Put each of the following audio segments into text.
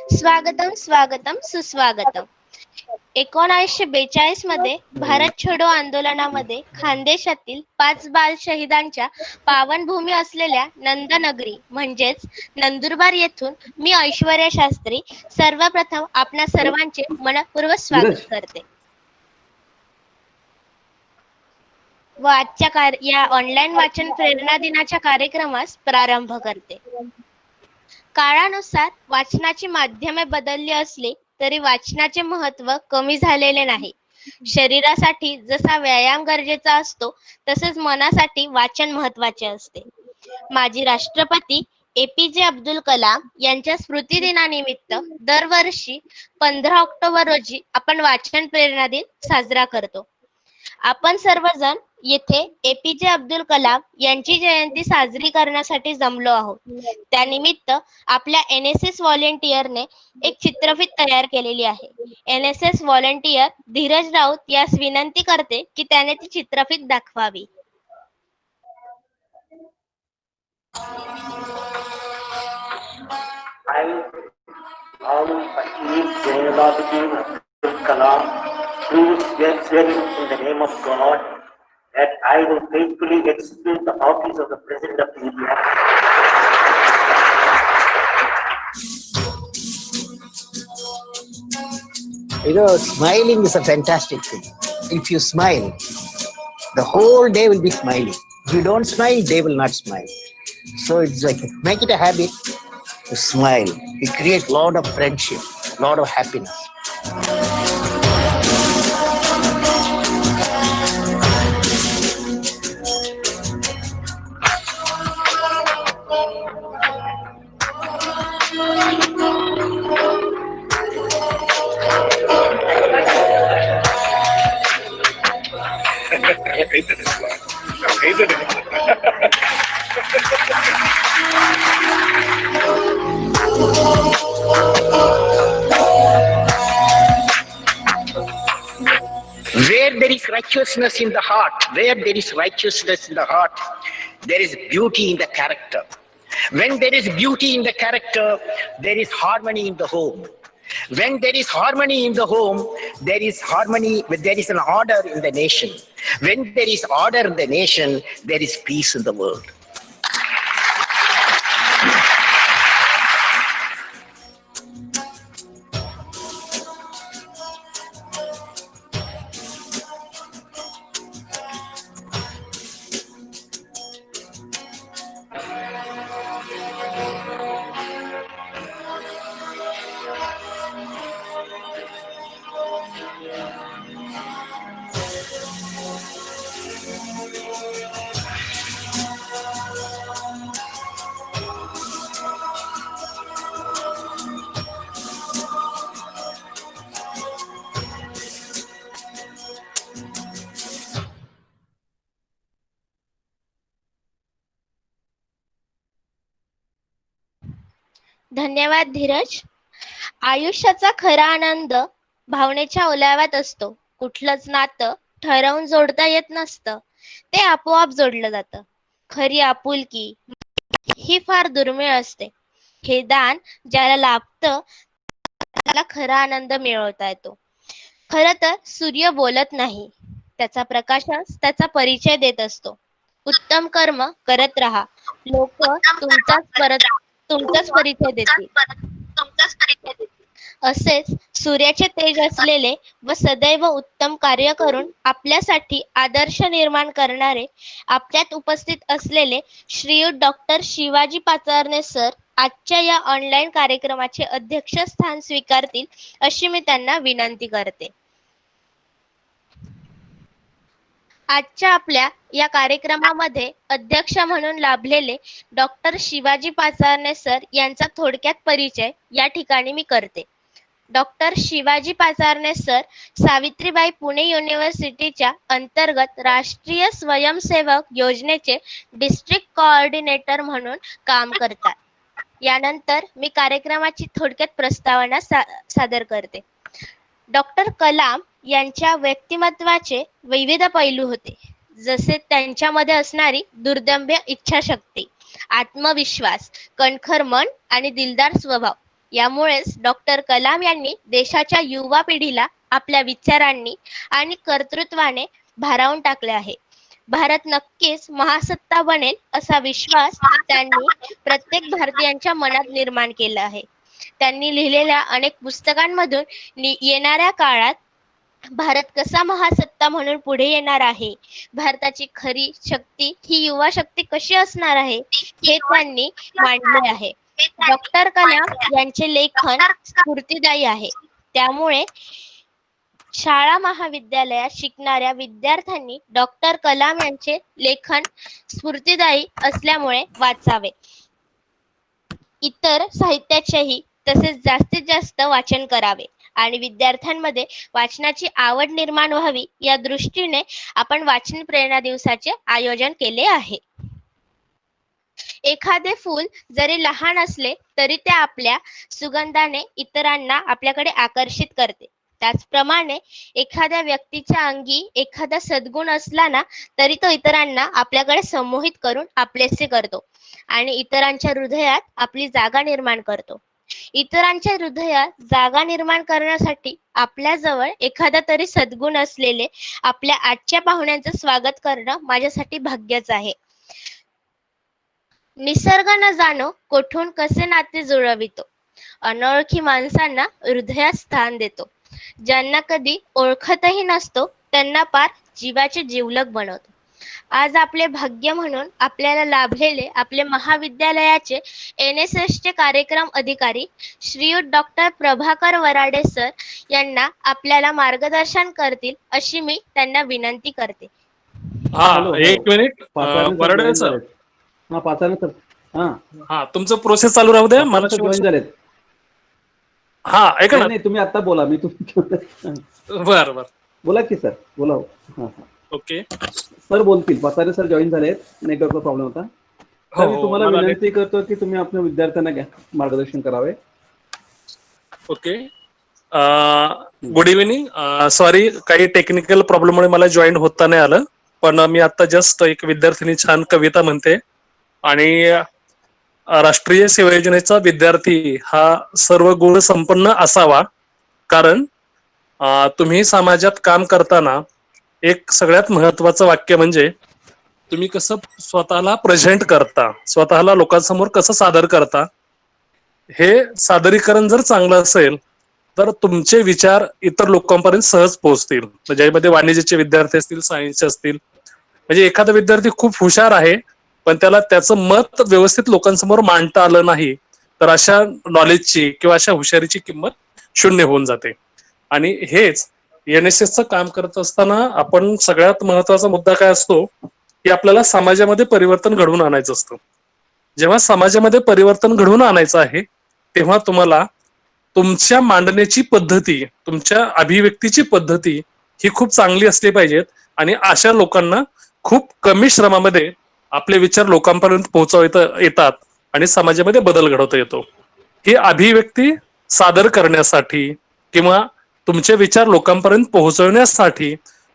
स्वागतम स्वागतम सुस्वागतम. 1942 मध्ये भारत छोडो आंदोलनामध्ये खानदेशातील 5 बाल शहीदांच्या पावनभूमी असलेल्या नंदनगरी म्हणजेच नंदुरबार येथून मी ऐश्वर्या शास्त्री सर्वप्रथम आपणा सर्वांचे मनपूर्वक स्वागत करते व आजच्या या ऑनलाईन वाचन प्रेरणा दिनाच्या कार्यक्रमास प्रारंभ करते. काळानुसार वाचनाची माध्यमे बदलली असली तरी वाचनाचे महत्त्व कमी झालेले नाही. शरीरासाठी जसा व्यायाम गरजेचा असतो तसेच मनासाठी वाचन महत्त्वाचे असते. माजी राष्ट्रपती APJ अब्दुल कलाम यांच्या स्मृतिदिनानिमित्त दरवर्षी 15 ऑक्टोबर रोजी आपण वाचन प्रेरणा दिन साजरा करतो. आपण सर्वजण येथे APJ अब्दुल कलाम यांची जयंती साजरी करण्यासाठी जमलो आहोत. त्यानिमित्त आपल्या NSS व्हॉलेंटियरने एक चित्रफित तयार केलेली आहे. NSS व्हॉलेंटियर धीरज राऊत यास विनंती करते की त्याने ती चित्रफित दाखवावी. I Zainababudin Abdul Kalam, do swear in the name of God that I will faithfully execute the office of the President of India. Smiling is a fantastic thing. If you smile, the whole day will be smiling. If you don't smile, they will not smile. So it's like, make it a habit to smile. It creates a lot of friendship, a lot of happiness. Where there is righteousness in the heart, there is beauty in the character. When there is beauty in the character, there is harmony in the home. When there is harmony in the home, there is an order in the nation. When there is order in the nation, there is peace in the world. धन्यवाद धीरज. आयुष्याचा खरा आनंद भावनेच्या ओलाव्यात असतो. कुठलंच नातं ठरवून जोडता येत नसतं, ते आपोआप जोडलं जातं. खरी आपुलकी ही फार दुर्मिळ असते. हे दान ज्याला लाभतं त्याला खरा आनंद मिळवता येतो. खरं तर सूर्य बोलत नाही, त्याचा प्रकाशच त्याचा परिचय देत असतो. उत्तम कर्म करत राहा, लोक तुमचाच परिचय देतील. असेच सूर्याचे तेज असलेले व सदैव उत्तम कार्य करून आपल्यासाठी आदर्श निर्माण करणारे आपल्यात उपस्थित असलेले श्रीयुत डॉक्टर शिवाजी पाचारणे सर आजच्या या ऑनलाईन कार्यक्रमाचे अध्यक्षस्थान स्वीकारतील अशी मी त्यांना विनंती करते. आजच्या आपल्या या कार्यक्रमामध्ये अध्यक्ष म्हणून लाभलेले डॉक्टर शिवाजी पाचारणे सर यांचा थोडक्यात परिचय या ठिकाणी मी करते. डॉक्टर शिवाजी पाचारणे सर सावित्रीबाई पुणे युनिव्हर्सिटीच्या अंतर्गत राष्ट्रीय स्वयंसेवक योजनेचे डिस्ट्रिक्ट कोऑर्डिनेटर म्हणून काम करतात. यानंतर मी कार्यक्रमाची थोडक्यात प्रस्तावना सादर करते. डॉक्टर कलाम यांच्या व्यक्तिमत्वाचे विविध पैलू होते, जसे त्यांच्यामध्ये असणारी दुर्दम्य इच्छाशक्ती, आत्मविश्वास, कणखर मन आणि दिलदार स्वभाव. यामुळेच डॉक्टर कलाम यांनी देशाच्या युवा पिढीला आपल्या विचारांनी आणि कर्तृत्वाने भारावून टाकले आहे. भारत नक्कीच महासत्ता बनेल असा विश्वास त्यांनी प्रत्येक भारतीयांच्या मनात निर्माण केला आहे. त्यांनी लिहिलेल्या अनेक पुस्तकांमधून येणाऱ्या काळात भारत कसा महासत्ता म्हणून पुढे येणार आहे, भारताची खरी शक्ती ही युवा शक्ती कशी असणार आहे, हे त्यांनी मांडले आहे. डॉक्टर कलाम यांचे लेखन स्फूर्तिदायी आहे. त्यामुळे शाळा महाविद्यालयात शिकणाऱ्या विद्यार्थ्यांनी डॉक्टर कलाम यांचे लेखन स्फूर्तिदायी असल्यामुळे वाचावे. इतर साहित्याचेही तसेच जास्तीत जास्त वाचन करावे आणि विद्यार्थ्यांमध्ये वाचनाची आवड निर्माण व्हावी या दृष्टीने आपण वाचन प्रेरणा दिवसाचे आयोजन केले आहे. एखादे फूल जरी लहान असले तरी ते आपल्या सुगंधाने इतरांना आपल्याकडे आकर्षित करते. त्याचप्रमाणे एखाद्या व्यक्तीच्या अंगी एखादा सद्गुण असला ना तरी तो इतरांना आपल्याकडे संमोहित करून आपलेसे करतो आणि इतरांच्या हृदयात आपली जागा निर्माण करतो. इतरांच्या हृदयात जागा निर्माण करण्यासाठी आपल्याजवळ एखादा तरी सद्गुण असलेले आपल्या आजच्या पाहुण्यांचं स्वागत करणं माझ्यासाठी भाग्यच आहे. निसर्ग न जाणो कोठून कसे नाते जुळवितो, अनोळखी माणसांना हृदयात स्थान देतो, ज्यांना कधी ओळखतही नसतो त्यांना पार जीवाचे जिवलग बनवतो. आज आपले भाग्य म्हणून आपल्याला लाभलेले आपले महाविद्यालयाचे NSS चे कार्यक्रम अधिकारी श्रीयुत डॉक्टर प्रभाकर वराडे सर यांना आपल्याला मार्गदर्शन करतील अशी मी त्यांना विनंती करते. एक मिनिट वराडे सर. तुमचं प्रोसेस चालू राहू द्या. मला जॉईन झालेत. ऐका ना, नाही तुम्ही आता बोला. मी बर बोला की सर, बोला. ओके सर बोलतील. पाचारे सर जॉईन झालेत. नेटवर्कचा प्रॉब्लेम होता. तर मी तुम्हाला विनंती करतो की तुम्ही आपल्या विद्यार्थ्यांना मार्गदर्शन करावे. ओके. Good evening. सॉरी, काही टेक्निकल प्रॉब्लेममुळे मला जॉईन होता नाही आलं, पण मी आता जस्ट एक विद्यार्थिनी छान कविता म्हणते आणि राष्ट्रीय सेवा योजनेचा विद्यार्थी हा सर्व गुण संपन्न असावा. कारण तुम्ही समाजात काम करताना एक सगळ्यात महत्वाचं वाक्य म्हणजे तुम्ही कसं स्वतःला प्रेझेंट करता, स्वतःला लोकांसमोर कसं सादर करता. हे सादरीकरण जर चांगलं असेल तर तुमचे विचार इतर लोकांपर्यंत सहज पोहोचतील. ज्यामध्ये वाणिज्याचे विद्यार्थी असतील, सायन्सचे असतील. म्हणजे एखादा विद्यार्थी खूप हुशार आहे पण त्याला त्याचं मत व्यवस्थित लोकांसमोर मांडता आलं नाही तर अशा नॉलेजची किंवा अशा हुशारीची किंमत शून्य होऊन जाते. आणि हेच NSSचं काम करत असताना आपण सगळ्यात महत्वाचा मुद्दा काय असतो की आपल्याला समाजामध्ये परिवर्तन घडवून आणायचं असतं. जेव्हा समाजामध्ये परिवर्तन घडवून आणायचं आहे तेव्हा तुम्हाला तुमच्या मांडण्याची पद्धती, तुमच्या अभिव्यक्तीची पद्धती ही खूप चांगली असली पाहिजेत आणि अशा लोकांना खूप कमी श्रमामध्ये आपले विचार लोकांपर्यंत पोहोचवता येतात आणि समाजामध्ये बदल घडवता येतो. ही अभिव्यक्ती सादर करण्यासाठी किंवा तुमचे विचार लोकांपर्यंत पोहोचवण्यासाठी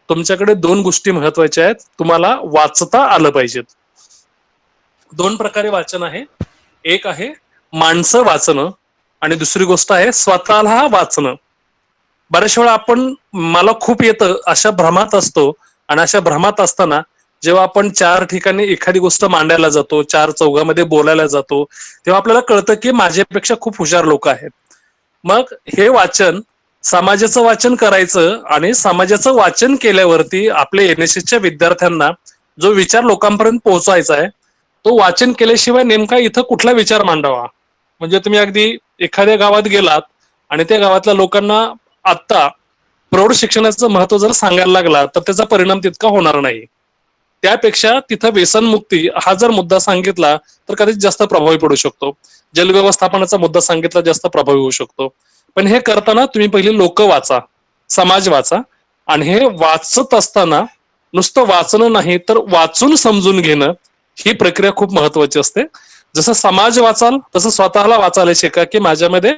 तुमच्याकडे दोन गोष्टी महत्वाच्या आहेत. तुम्हाला वाचता आलं पाहिजेत. दोन प्रकारे वाचन आहे. एक आहे माणसं वाचणं आणि दुसरी गोष्ट आहे स्वतःला वाचणं. बऱ्याच वेळा आपण मला खूप येतं अशा भ्रमात असतो आणि अशा भ्रमात असताना जेव्हा आपण चार ठिकाणी एखादी गोष्ट मांडायला जातो, चार चौघामध्ये बोलायला जातो, तेव्हा आपल्याला कळतं की माझ्यापेक्षा खूप हुशार लोक आहेत. मग हे वाचन समाजाचं वाचन करायचं आणि समाजाचं वाचन केल्यावरती आपल्या NSSच्या विद्यार्थ्यांना जो विचार लोकांपर्यंत पोहोचायचा आहे तो वाचन केल्याशिवाय नेमका इथं कुठला विचार मांडावा. म्हणजे तुम्ही अगदी एखाद्या गावात गेलात आणि त्या गावातल्या लोकांना आता प्रौढ शिक्षणाचं महत्व जर सांगायला लागला तर त्याचा परिणाम तितका होणार नाही. त्यापेक्षा तिथं व्यसनमुक्ती हा जर मुद्दा सांगितला तर कधीच जास्त प्रभावी पडू शकतो. जलव्यवस्थापनाचा मुद्दा सांगितला जास्त प्रभावी होऊ शकतो. पण हे करताना तुम्ही पहिले लोक वाचा, समाज वाचा आणि हे वाचत असताना नुसतं वाचणं नाही तर वाचून समजून घेणं ही प्रक्रिया खूप महत्वाची असते. जसं समाज वाचाल तसं स्वतःला वाचायला शिका की माझ्यामध्ये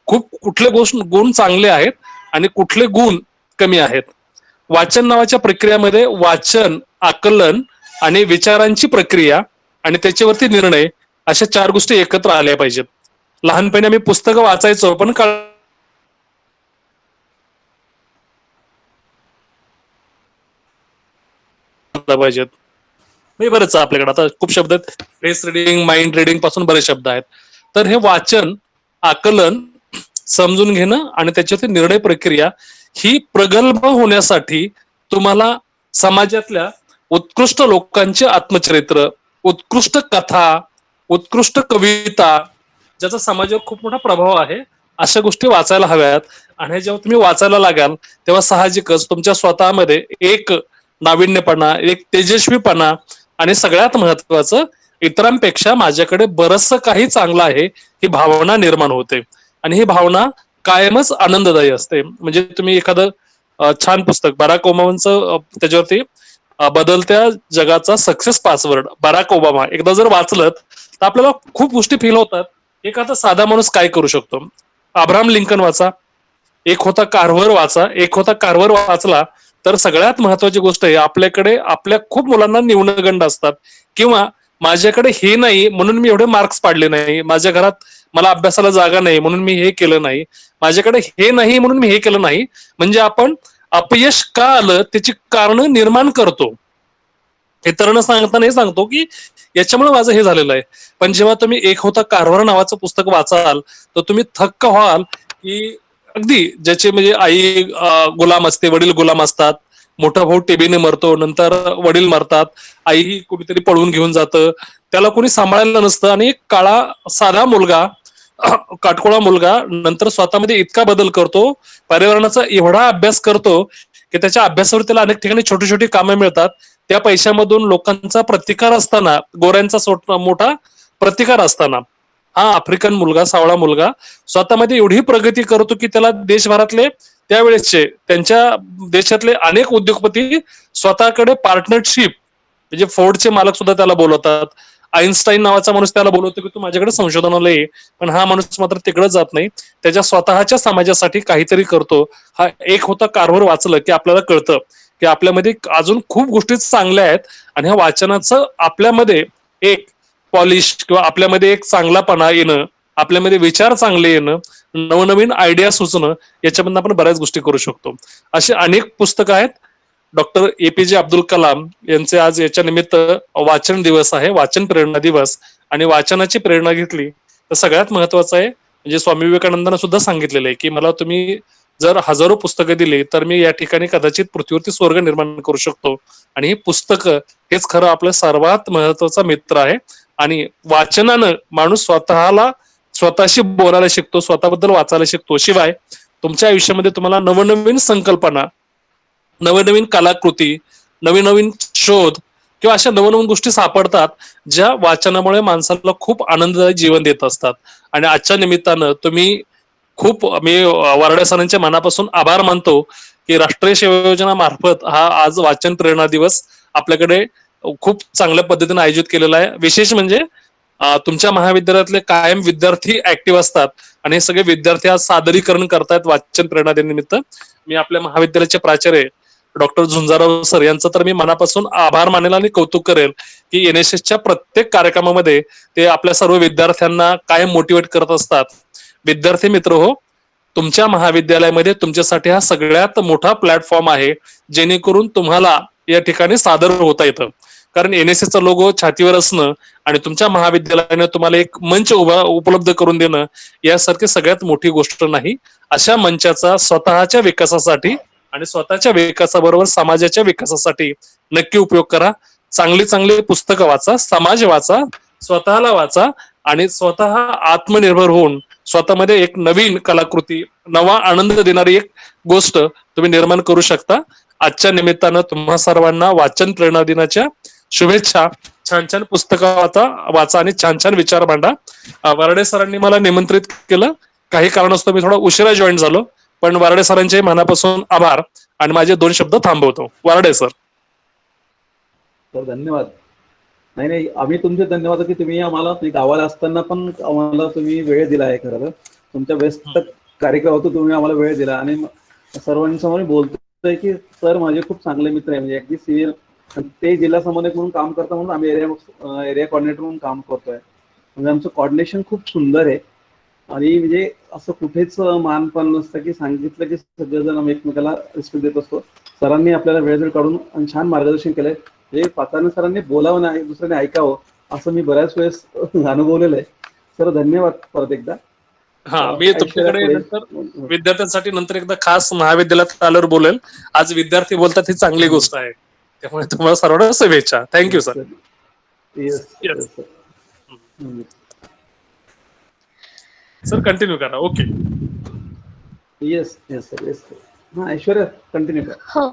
खूप कुठले गुण चांगले आहेत आणि कुठले गुण कमी आहेत. वाचन नावाच्या प्रक्रियामध्ये वाचन, आकलन आणि विचारांची प्रक्रिया आणि त्याच्यावरती निर्णय अशा चार गोष्टी एकत्र आल्या पाहिजेत. लहानपणी आम्ही पुस्तकं वाचायचो, पण पाहिजेत. म्हणजे बरेच आपल्याकडे आता खूप शब्द आहेत. फेस रिडिंग, माइंड रिडिंग पासून बरेच शब्द आहेत. तर हे वाचन, आकलन, समजून घेणं आणि त्याच्यातील निर्णय प्रक्रिया ही प्रगल्भ होण्यासाठी तुम्हाला समाजातल्या उत्कृष्ट लोकांचे आत्मचरित्र, उत्कृष्ट कथा, उत्कृष्ट कविता, ज्याचा समाजावर खूप मोठा प्रभाव आहे, अशा गोष्टी वाचायला हव्यात. आणि जेव्हा तुम्ही वाचायला लागाल तेव्हा साहजिकच तुमच्या स्वतःमध्ये एक नाविन्यपणा, एक तेजस्वीपणा आणि सगळ्यात महत्वाचं इतरांपेक्षा माझ्याकडे बरचसं काही चांगलं आहे ही भावना निर्माण होते. आणि ही भावना कायमच आनंददायी असते. म्हणजे तुम्ही एखादं छान पुस्तक, बराक ओबामांचं त्याच्यावरती बदलत्या जगाचा सक्सेस पासवर्ड, बराक ओबामा, एकदा जर वाचलं तर आपल्याला खूप गोष्टी फील होतात. एक आता साधा माणूस काय करू शकतो. अब्राहम लिंकन वाचा, एक होता कार्व्हर वाचा. एक होता कार्व्हर वाचला तर सगळ्यात महत्वाची गोष्ट आहे, आपल्याकडे आपल्या खूप मुलांना न्यूनगंड असतात, किंवा माझ्याकडे हे नाही म्हणून मी एवढे मार्क्स पाडले नाही, माझ्या घरात मला अभ्यासाला जागा नाही म्हणून मी हे केलं नाही, माझ्याकडे हे नाही म्हणून मी हे केलं नाही. म्हणजे आपण अपयश का आलं त्याची कारण निर्माण करतो. इतरांना सांगताना हे सांगतो की याच्यामुळे माझं हे झालेलं आहे. पण जेव्हा तुम्ही एक होता कार्व्हर नावाचं पुस्तक वाचाल तर तुम्ही थक्क व्हाल की अगदी ज्याचे म्हणजे आई गुलाम असते, वडील गुलाम असतात, मोठा भाऊ टीबीने मरतो, नंतर वडील मरतात, आई कुठेतरी पळून घेऊन जातं, त्याला कोणी सांभाळायला नसतं, आणि एक काळा साधा मुलगा, काटकोळा मुलगा नंतर स्वतःमध्ये इतका बदल करतो, पर्यावरणाचा एवढा अभ्यास करतो की त्याच्या अभ्यासावर त्याला अनेक ठिकाणी छोटी छोटी कामं मिळतात. त्या पैशामधून लोकांचा प्रतिकार असताना, गोऱ्यांचा मोठा प्रतिकार असताना, हा आफ्रिकन मुलगा, सावळा मुलगा स्वतःमध्ये एवढी प्रगती करतो की त्याला देशभरातले त्यावेळेसचे त्यांच्या देशातले अनेक उद्योगपती स्वतःकडे पार्टनरशिप, म्हणजे फोर्डचे मालक सुद्धा त्याला बोलवतात. आईन्स्टाईन नावाचा माणूस त्याला बोलवतो की तू माझ्याकडे संशोधनाला ये, पण हा माणूस मात्र तिकडे जात नाही, त्याच्या स्वतःच्या समाजासाठी काहीतरी करतो. हा एक होता कार्व्हर वाचलं की आपल्याला कळतं की आपल्यामध्ये अजून खूप गोष्टी चांगल्या आहेत. आणि ह्या वाचनाचं आपल्यामध्ये एक पॉलिश किंवा आपल्यामध्ये एक चांगलापणा येणं, आपल्यामध्ये विचार चांगले येणं, नवनवीन आयडिया सुचणं, याच्यामधून आपण बऱ्याच गोष्टी करू शकतो. अशी अनेक पुस्तकं आहेत. डॉक्टर एपीजे अब्दुल कलाम यांचे आज याच्या निमित्त वाचन दिवस आहे, वाचन प्रेरणा दिवस. आणि वाचनाची प्रेरणा घेतली तर सगळ्यात महत्वाचं आहे, म्हणजे स्वामी विवेकानंदांना सुद्धा सांगितलेलं आहे की मला तुम्ही जर हजारो पुस्तकं दिली तर मी या ठिकाणी कदाचित पृथ्वीवरती स्वर्ग निर्माण करू शकतो. आणि ही पुस्तकं हेच खरं आपलं सर्वात महत्वाचा मित्र आहे. आणि वाचनानं माणूस स्वतःशी बोलायला शिकतो, स्वतःबद्दल वाचायला शिकतो. शिवाय तुमच्या आयुष्यामध्ये तुम्हाला नवनवीन संकल्पना, नवनवीन कलाकृती, नवीन नवीन शोध किंवा अशा नवनवीन गोष्टी सापडतात ज्या वाचनामुळे माणसाला खूप आनंददायी जीवन देत असतात. आणि आजच्या निमित्तानं मी वराडे सरांच्या मनापासून आभार मानतो की राष्ट्रीय सेवा योजना मार्फत हा आज वाचन प्रेरणा दिवस आपल्याकडे खूप चांगल्या पद्धतीने आयोजित केलेला आहे. विशेष म्हणजे तुमच्या महाविद्यालयातले कायम विद्यार्थी ऍक्टिव्ह असतात आणि हे सगळे विद्यार्थी आज सादरीकरण करतायत वाचन प्रेरणा दिनानिमित्त. मी आपल्या महाविद्यालयाचे प्राचार्य डॉक्टर झुंजाराव सर यांचं तर मी मनापासून आभार मानेल आणि कौतुक करेल की एनएसएसच्या प्रत्येक कार्यक्रमामध्ये ते आपल्या सर्व विद्यार्थ्यांना कायम मोटिवेट करत असतात. विद्यार्थी मित्र हो, तुमच्या महाविद्यालयामध्ये तुमच्यासाठी हा सगळ्यात मोठा प्लॅटफॉर्म आहे जेणेकरून तुम्हाला या ठिकाणी सादर होता येतं. कारण एनएसएसचा लोगो छातीवर असणं आणि तुमच्या महाविद्यालयाने तुम्हाला एक मंच उपलब्ध करून देणं यासारखी सगळ्यात मोठी गोष्ट नाही. अशा मंचाचा स्वतःच्या विकासासाठी आणि स्वतःच्या विकासाबरोबर समाजाच्या विकासासाठी नक्की उपयोग करा. चांगली चांगली पुस्तकं वाचा, समाज वाचा, स्वतःला वाचा आणि स्वतः आत्मनिर्भर होऊन स्वतःमध्ये एक नवीन कलाकृती, नवा आनंद देणारी एक गोष्ट तुम्ही निर्माण करू शकता. आजच्या निमित्तानं तुम्हा सर्वांना वाचन प्रेरणा दिनाच्या शुभेच्छा. छान छान पुस्तकं वाचा आणि छान छान विचार मांडा. वराडे सरांनी मला निमंत्रित केलं, काही कारणास्तव मी थोडा उशिरा जॉईन झालो, पण वराडे सरांचे मनापासून आभार आणि माझे 2 शब्द थांबवतो. वराडे सर. धन्यवाद. नाही, आम्ही तुमचे धन्यवाद की तुम्ही आम्हाला गावाला असताना पण आम्हाला तुम्ही वेळ दिला आहे. खरं तर तुमच्या व्यस्त कार्यक्रम होतो, तुम्ही आम्हाला वेळ दिला आणि सर्वांसमोर बोलतोय की सर माझे खूप चांगले मित्र आहे, म्हणजे अगदी सिनियर, ते जिल्हा समन्वयक म्हणून काम करता म्हणून आम्ही एरिया कॉर्डिनेटर म्हणून काम करतोय. म्हणजे आमचं कॉर्डिनेशन खूप सुंदर आहे आणि म्हणजे असं कुठेच मानपान नसतं की सांगितलं की सगळेजण एकमेकाला रिस्पेक्ट देत असतो. सरांनी आपल्याला वेळ काढून आणि छान मार्गदर्शन केलंय. म्हणजे पाचारणे सरांनी बोलावं नाही, दुसऱ्याने ऐकावं असं मी बऱ्याच वेळेस अनुभवलेलं आहे. सर धन्यवाद परत एकदा. हा, मी ऐश्वर्या तुमच्याकडे पुढे. नंतर विद्यार्थ्यांसाठी नंतर एकदा खास महाविद्यालयात आल्यावर बोलेल. आज विद्यार्थी बोलतात ही चांगली गोष्ट आहे, त्यामुळे तुम्हाला सर्वांना शुभेच्छा. Thank you sir. Yes yes yes sir. Sir, continue करा. Okay. Yes yes sir yes sir. हा ऐश्वर्या कंटिन्यू करा. हो.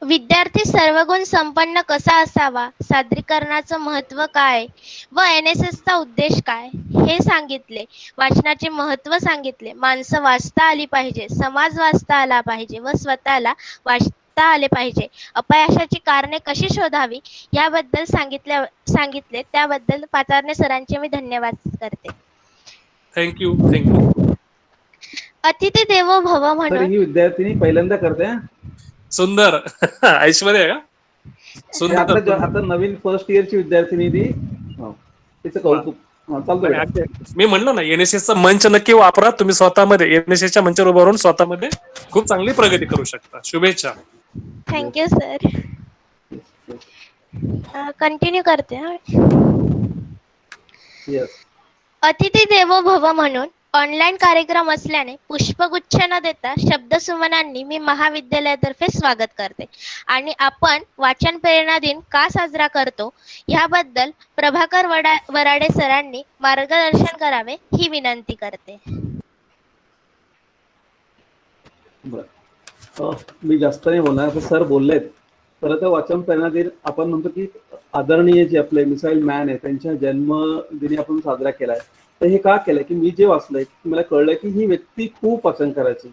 विद्यार्थी सर्वगुण संपन्न कसा असावा, सादरीकरणाचं महत्त्व काय व NSSचा उद्देश काय हे सांगितले. वाचनाचे महत्त्व सांगितले. माणसं वाचता आली पाहिजे, समाज वाचता आला पाहिजे व स्वतःला वाचता आले पाहिजे. अपयशाची कारणे कशी शोधावी याबद्दल सांगितले. त्याबद्दल पाचारणे सरांचे मी धन्यवाद करते. थँक्यू. थँक्यू. अतिथी देवो भव सर म्हणून ही विद्यार्थिनी पहिल्यांदा करते हा. सुंदर. ऐश्वर्या का? हे सुंदर. आता नवीन फर्स्ट इयरची विद्यार्थिनी ती. हो. तिचं कौतुक. हा, चालतो नाही, बेटा. मी म्हणलो ना, एनएसएसचा मंच नक्की वापरा. तुम्ही स्वतःमध्ये एनएसएसच्या मंचावर उभं राहून स्वतःमध्ये खूप चांगली प्रगती करू शकता. शुभेच्छा. Thank you sir. कंटिन्यू करते हा. येस. अतिथी देवो भव म्हणून ऑनलाईन कार्यक्रम असल्याने पुष्पगुच्छ न देता शब्दसुमनांनी मी महाविद्यालयातर्फे स्वागत करते. आणि आपण वाचन प्रेरणा दिन का साजरा करतो याबद्दल प्रभाकर वराडे सरांनी मार्गदर्शन करावे ही विनंती करते. बरं. मी जास्त नाही बोलणार. आता सर बोललेत. खरं तर वाचन प्रेरणा दिन आपण म्हणतो की आदरणीय जे आपले मिसाईल मॅन आहे त्यांच्या जन्मदिनी आपण साजरा केलाय. तर हे का केलंय की मी जे वाचलंय मला कळलंय की ही व्यक्ती खूप वाचन करायची.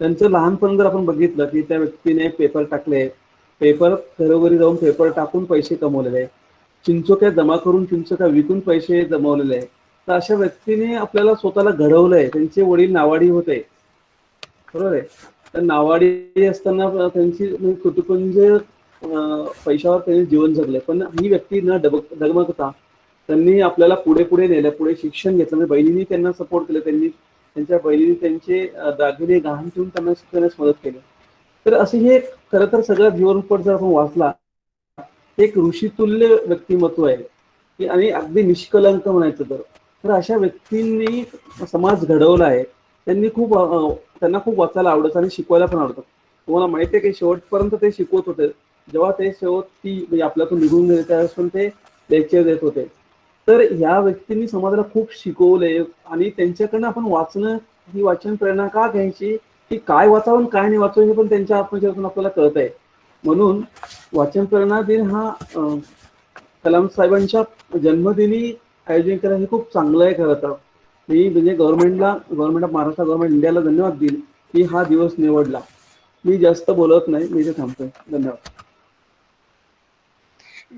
त्यांचं लहानपण जर आपण बघितलं की त्या व्यक्तीने पेपर टाकले, पेपर घरोघरी जाऊन पेपर टाकून पैसे कमवलेले, चिंचोक्या जमा करून चिंचोक्या विकून पैसे जमवलेले. तर अशा व्यक्तीने आपल्याला स्वतःला घडवलंय. त्यांचे वडील नावाडी होते, बरोबर आहे. तर नावाडी असताना त्यांची कुटुंब पैशावर त्यांनी जीवन जगले. पण ही व्यक्ती न डगमगता त्यांनी आपल्याला पुढे पुढे नेलं, पुढे शिक्षण घेतलं. म्हणजे बहिणींनी त्यांना सपोर्ट केलं. त्यांच्या बहिणीने त्यांचे दागिने गहाण ठेवून त्यांना शिकण्यास मदत केली. तर असे हे खरं तर सगळं जीवनपट जर आपण वाचला, एक ऋषितुल्य व्यक्तिमत्व आहे की आणि अगदी निष्कलंक म्हणायचं तर अशा व्यक्तींनी समाज घडवला आहे. त्यांना खूप वाचायला आवडतं आणि शिकवायला पण आवडतं. तुम्हाला माहिती आहे की शेवटपर्यंत ते शिकवत होते. जेव्हा ते शेवटी म्हणजे आपल्यातून निघून गेले त्यावेळेस पण ते लेक्चर देत होते. तर ह्या व्यक्तींनी समाजाला खूप शिकवले आणि त्यांच्याकडनं आपण वाचणं, ही वाचन प्रेरणा का घ्यायची, की काय वाचावं आणि काय नाही वाचावं हे पण त्यांच्या आत्मचरित्रातून आपल्याला कळत आहे. म्हणून वाचन प्रेरणा दिन हा कलाम साहेबांच्या जन्मदिनी आयोजन केलं हे खूप चांगलं आहे. खरं तर मी म्हणजे गव्हर्नमेंट ऑफ महाराष्ट्र, गव्हर्नमेंट इंडियाला धन्यवाद देईल की हा दिवस निवडला. मी जास्त बोलत नाही, मी इथे थांबतोय. धन्यवाद.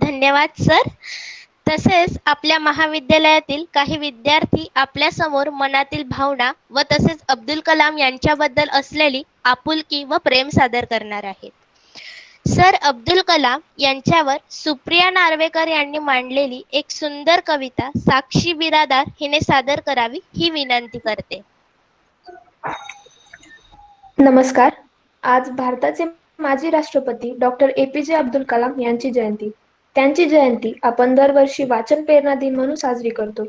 धन्यवाद सर. तसेच आपल्या महाविद्यालयातील काही विद्यार्थी आपल्या समोर मनातील भावना व तसेच अब्दुल कलाम यांच्याबद्दल असलेली आपुलकी व प्रेम सादर करणार आहेत. सर अब्दुल कलाम यांच्यावर सुप्रिया नार्वेकर यांनी मांडलेली एक सुंदर कविता साक्षी बिरादार हिने सादर करावी ही विनंती करते. नमस्कार. आज भारताचे माजी राष्ट्रपती डॉक्टर APJ अब्दुल कलाम यांची जयंती. त्यांची जयंती आपण दरवर्षी वाचन प्रेरणा दिन म्हणून साजरी करतो.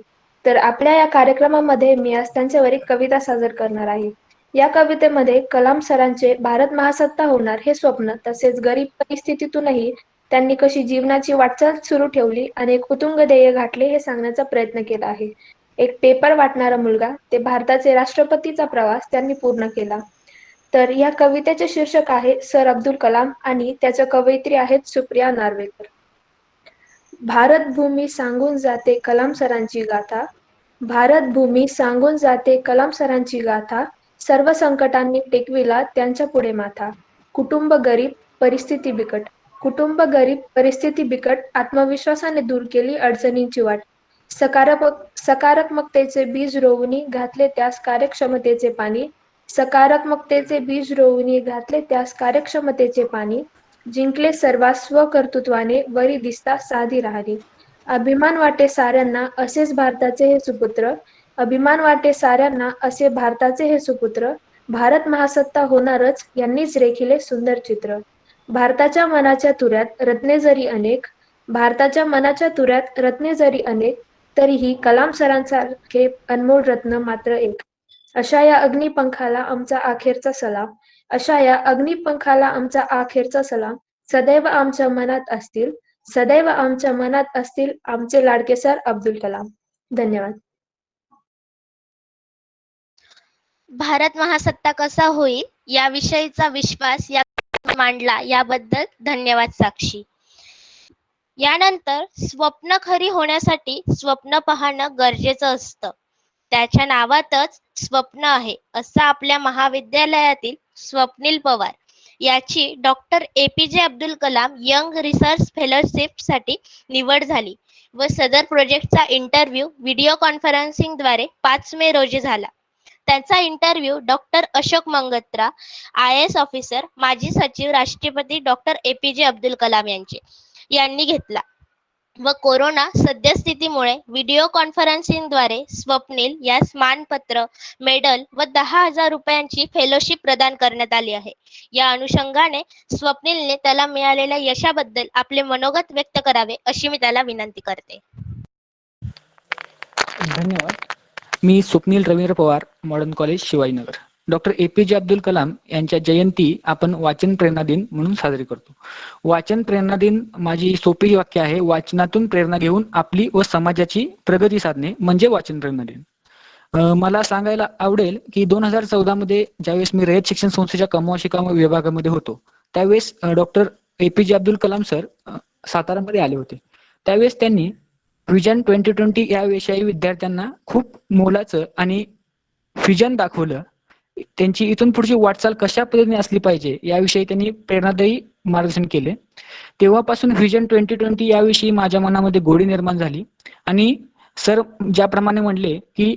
तर आपल्या या कार्यक्रमामध्ये मी आज त्यांच्यावर एक कविता सादर करणार आहे. या कवितेमध्ये कलाम सरांचे भारत महासत्ता होणार हे स्वप्न, तसेच गरीब परिस्थितीतूनही त्यांनी कशी जीवनाची वाटचाल सुरू ठेवली आणि एक उत्तुंग ध्येय गाठले हे सांगण्याचा प्रयत्न केला आहे. एक पेपर वाटणारा मुलगा ते भारताचे राष्ट्रपतीचा प्रवास त्यांनी पूर्ण केला. तर या कवितेचे शीर्षक आहे सर अब्दुल कलाम आणि त्याच्या कवयित्री आहेत सुप्रिया नार्वेकर. भारत भूमी सांगून जाते कलाम सरांची गाथा, भारत भूमी सांगून जाते कलाम सरांची गाथा, सर्व संकटांनी टेकविला त्यांच्या पुढे माथा. कुटुंब गरीब परिस्थिती बिकट, कुटुंब गरीब परिस्थिती बिकट, आत्मविश्वासाने दूर केली अडचणींची वाट. सकारात्मकतेचे बीज रोवणी घातले त्यास कार्यक्षमतेचे पाणी, सकारात्मकतेचे बीज रोवणी घातले त्यास कार्यक्षमतेचे पाणी. जिंकले सर्वास्व कर्तृत्वाने वरी दिसता साधी राहिली. अभिमान वाटे साऱ्यांना असेच भारताचे हे सुपुत्र, अभिमान वाटे साऱ्यांना असे भारताचे हे सुपुत्र, भारत महासत्ता होणारच यांनीच रेखिले सुंदर चित्र. भारताच्या मनाच्या तुऱ्यात रत्ने जरी अनेक, भारताच्या मनाच्या तुऱ्यात रत्ने जरी अनेक, तरीही कलाम सरांसारखे अनमोल रत्न मात्र एक. अशा या अग्निपंखाला आमचा अखेरचा सलाम, अशा या अग्निपंखाला आमचा अखेरचा सलाम. सदैव आमच्या मनात असतील, सदैव आमच्या मनात असतील आमचे लाडके सर अब्दुल कलाम. धन्यवाद. भारत महासत्ता कसा होईल याविषयीचा विश्वास या मांडला याबद्दल धन्यवाद साक्षी. यानंतर स्वप्न खरी होण्यासाठी स्वप्न पाहणं गरजेचं असतं. त्याच्या नावातच स्वप्न आहे असं आपल्या महाविद्यालयातील स्वप्नील पवार याची doctor APJ Abdul Kalam young research fellowship साठी निवड झाली व सदर प्रोजेक्टचा इंटरव्ह्यू व्हिडिओ कॉन्फरन्सिंगद्वारे 5 मे रोजी झाला. त्यांचा interview doctor Ashok Mangatra, IAS officer, माजी सचिव राष्ट्रपती डॉक्टर APJ अब्दुल कलाम यांनी घेतला व कोरोना सद्यस्थितीमुळे व्हिडिओ कॉन्फरन्सिंगद्वारे स्वप्नील यास मानपत्र, मेडल व 10,000 रुपयांची फेलोशिप प्रदान करण्यात आली आहे. या अनुषंगाने स्वप्नीलने त्याला मिळालेल्या यशाबद्दल आपले मनोगत व्यक्त करावे अशी मी त्याला विनंती करते. धन्यवाद. मी Swapnil Ravindra Pawar, modern college, Shivajinagar. Doctor APJ Abdul Kalam यांच्या जयंती आपण वाचन प्रेरणा दिन म्हणून साजरी करतो. वाचन प्रेरणा दिन माझी सोपी वाक्य आहे, वाचनातून प्रेरणा घेऊन आपली व समाजाची प्रगती साधणे म्हणजे वाचन प्रेरणा दिन. मला सांगायला आवडेल की 2014 मध्ये ज्यावेळेस मी रयत शिक्षण संस्थेच्या कमवा शिकावा विभागामध्ये होतो, त्यावेळेस doctor APJ Abdul Kalam sir सातारामध्ये आले होते. त्यावेळेस त्यांनी व्हिजन 2020 या विषयी विद्यार्थ्यांना खूप मोलाचं आणि व्हिजन दाखवलं. त्यांची इथून पुढची वाटचाल कशा पद्धतीने असली पाहिजे याविषयी त्यांनी प्रेरणादायी मार्गदर्शन केले. तेव्हापासून व्हिजन 2020 याविषयी माझ्या मनामध्ये गोडी निर्माण झाली आणि सर ज्याप्रमाणे म्हणले की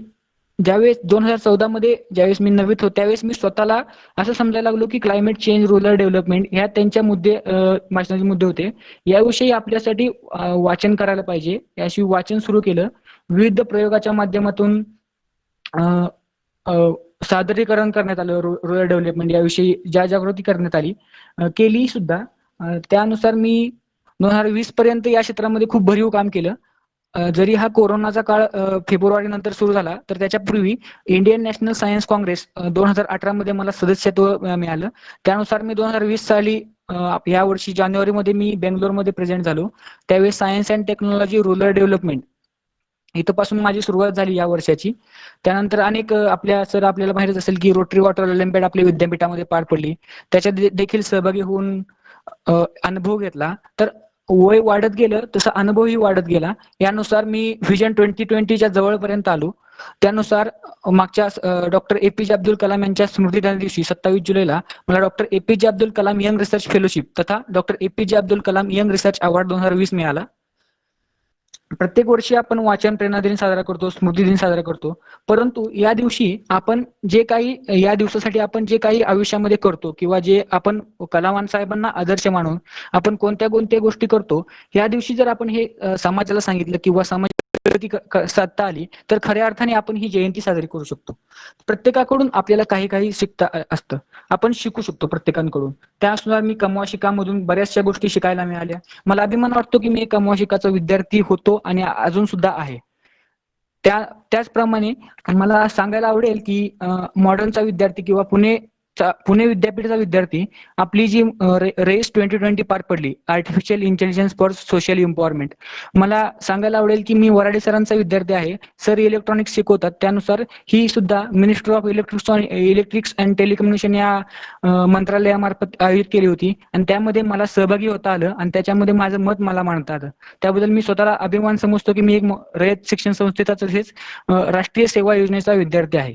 ज्यावेळेस 2014 मध्ये ज्यावेळेस मी नववीत होतो त्यावेळेस मी स्वतःला असं समजायला लागलो की क्लायमेट चेंज, रुरल डेव्हलपमेंट ह्या त्यांच्या वाचनाचे मुद्दे होते. याविषयी आपल्यासाठी वाचन करायला पाहिजे. याशिवाय वाचन सुरू केलं. विविध प्रयोगाच्या माध्यमातून सादरीकरण करण्यात आलं. रुरल डेव्हलपमेंट याविषयी जागृती करण्यात आली, केली सुद्धा. त्यानुसार मी 2020 पर्यंत या क्षेत्रामध्ये खूप भरीव काम केलं. जरी हा कोरोनाचा काळ फेब्रुवारी नंतर सुरू झाला, तर त्याच्यापूर्वी इंडियन नॅशनल सायन्स काँग्रेस 2018 मध्ये मला सदस्यत्व मिळालं. त्यानुसार मी 2020 साली या वर्षी जानेवारीमध्ये मी बेंगलोरमध्ये प्रेझेंट झालो. त्यावेळेस science and technology, rural development इथपासून माझी सुरुवात झाली या वर्षाची. त्यानंतर अनेक आपल्याला माहितीच असेल की रोटरी वॉटर ऑलिम्पियाड आपल्या विद्यापीठामध्ये पार पडली. त्याच्यात देखील सहभागी होऊन अनुभव घेतला. तर वय वाढत गेलं तसं अनुभवही वाढत गेला. यानुसार मी व्हिजन 2020च्या जवळपर्यंत आलो. त्यानुसार मागच्या डॉक्टर APJ अब्दुल कलाम यांच्या स्मृतिदिना दिवशी 27 जुलैला मला doctor APJ Abdul Kalam young research fellowship तथा doctor APJ Abdul Kalam young research award 2020 मिळाला. प्रत्येक वर्षी आपण वाचन प्रेरणा दिन साजरा करतो, स्मृती दिन साजरा करतो, परंतु या दिवशी आपण जे काही या दिवसासाठी आपण जे काही आयुष्यामध्ये करतो किंवा जे आपण कलाम साहेबांना आदर्श मानून आपण कोणत्या कोणत्या गोष्टी करतो, या दिवशी जर आपण हे समाजाला सांगितलं किंवा समाज साधता आली तर खऱ्या अर्थाने आपण ही जयंती साजरी करू शकतो. प्रत्येकाकडून आपल्याला काही शिकता असतं, आपण शिकू शकतो प्रत्येकाकडून. त्यानुसार मी कमवा शिकामधून बऱ्याचशा गोष्टी शिकायला मिळाल्या. मला अभिमान वाटतो की मी कमवा शिकाचा विद्यार्थी होतो आणि अजून सुद्धा आहे. त्याचप्रमाणे मला सांगायला आवडेल की मॉडर्नचा विद्यार्थी किंवा पुणे विद्यापीठाचा विद्यार्थी आपली जी रेस 2020 पार पडली, artificial intelligence for social empowerment, मला सांगायला आवडेल की मी वराडे सरांचा विद्यार्थी आहे. सर इलेक्ट्रॉनिक्स शिकवतात. त्यानुसार ही सुद्धा ministry of electrics and telecommunication या मंत्रालयामार्फत आयोजित केली होती आणि त्यामध्ये मला सहभागी होता आलं आणि त्याच्यामध्ये माझं मत मला मांडता आलं. त्याबद्दल मी स्वतःला अभिमान समजतो की मी एक रयत शिक्षण संस्थेचा तसेच राष्ट्रीय सेवा योजनेचा विद्यार्थी आहे.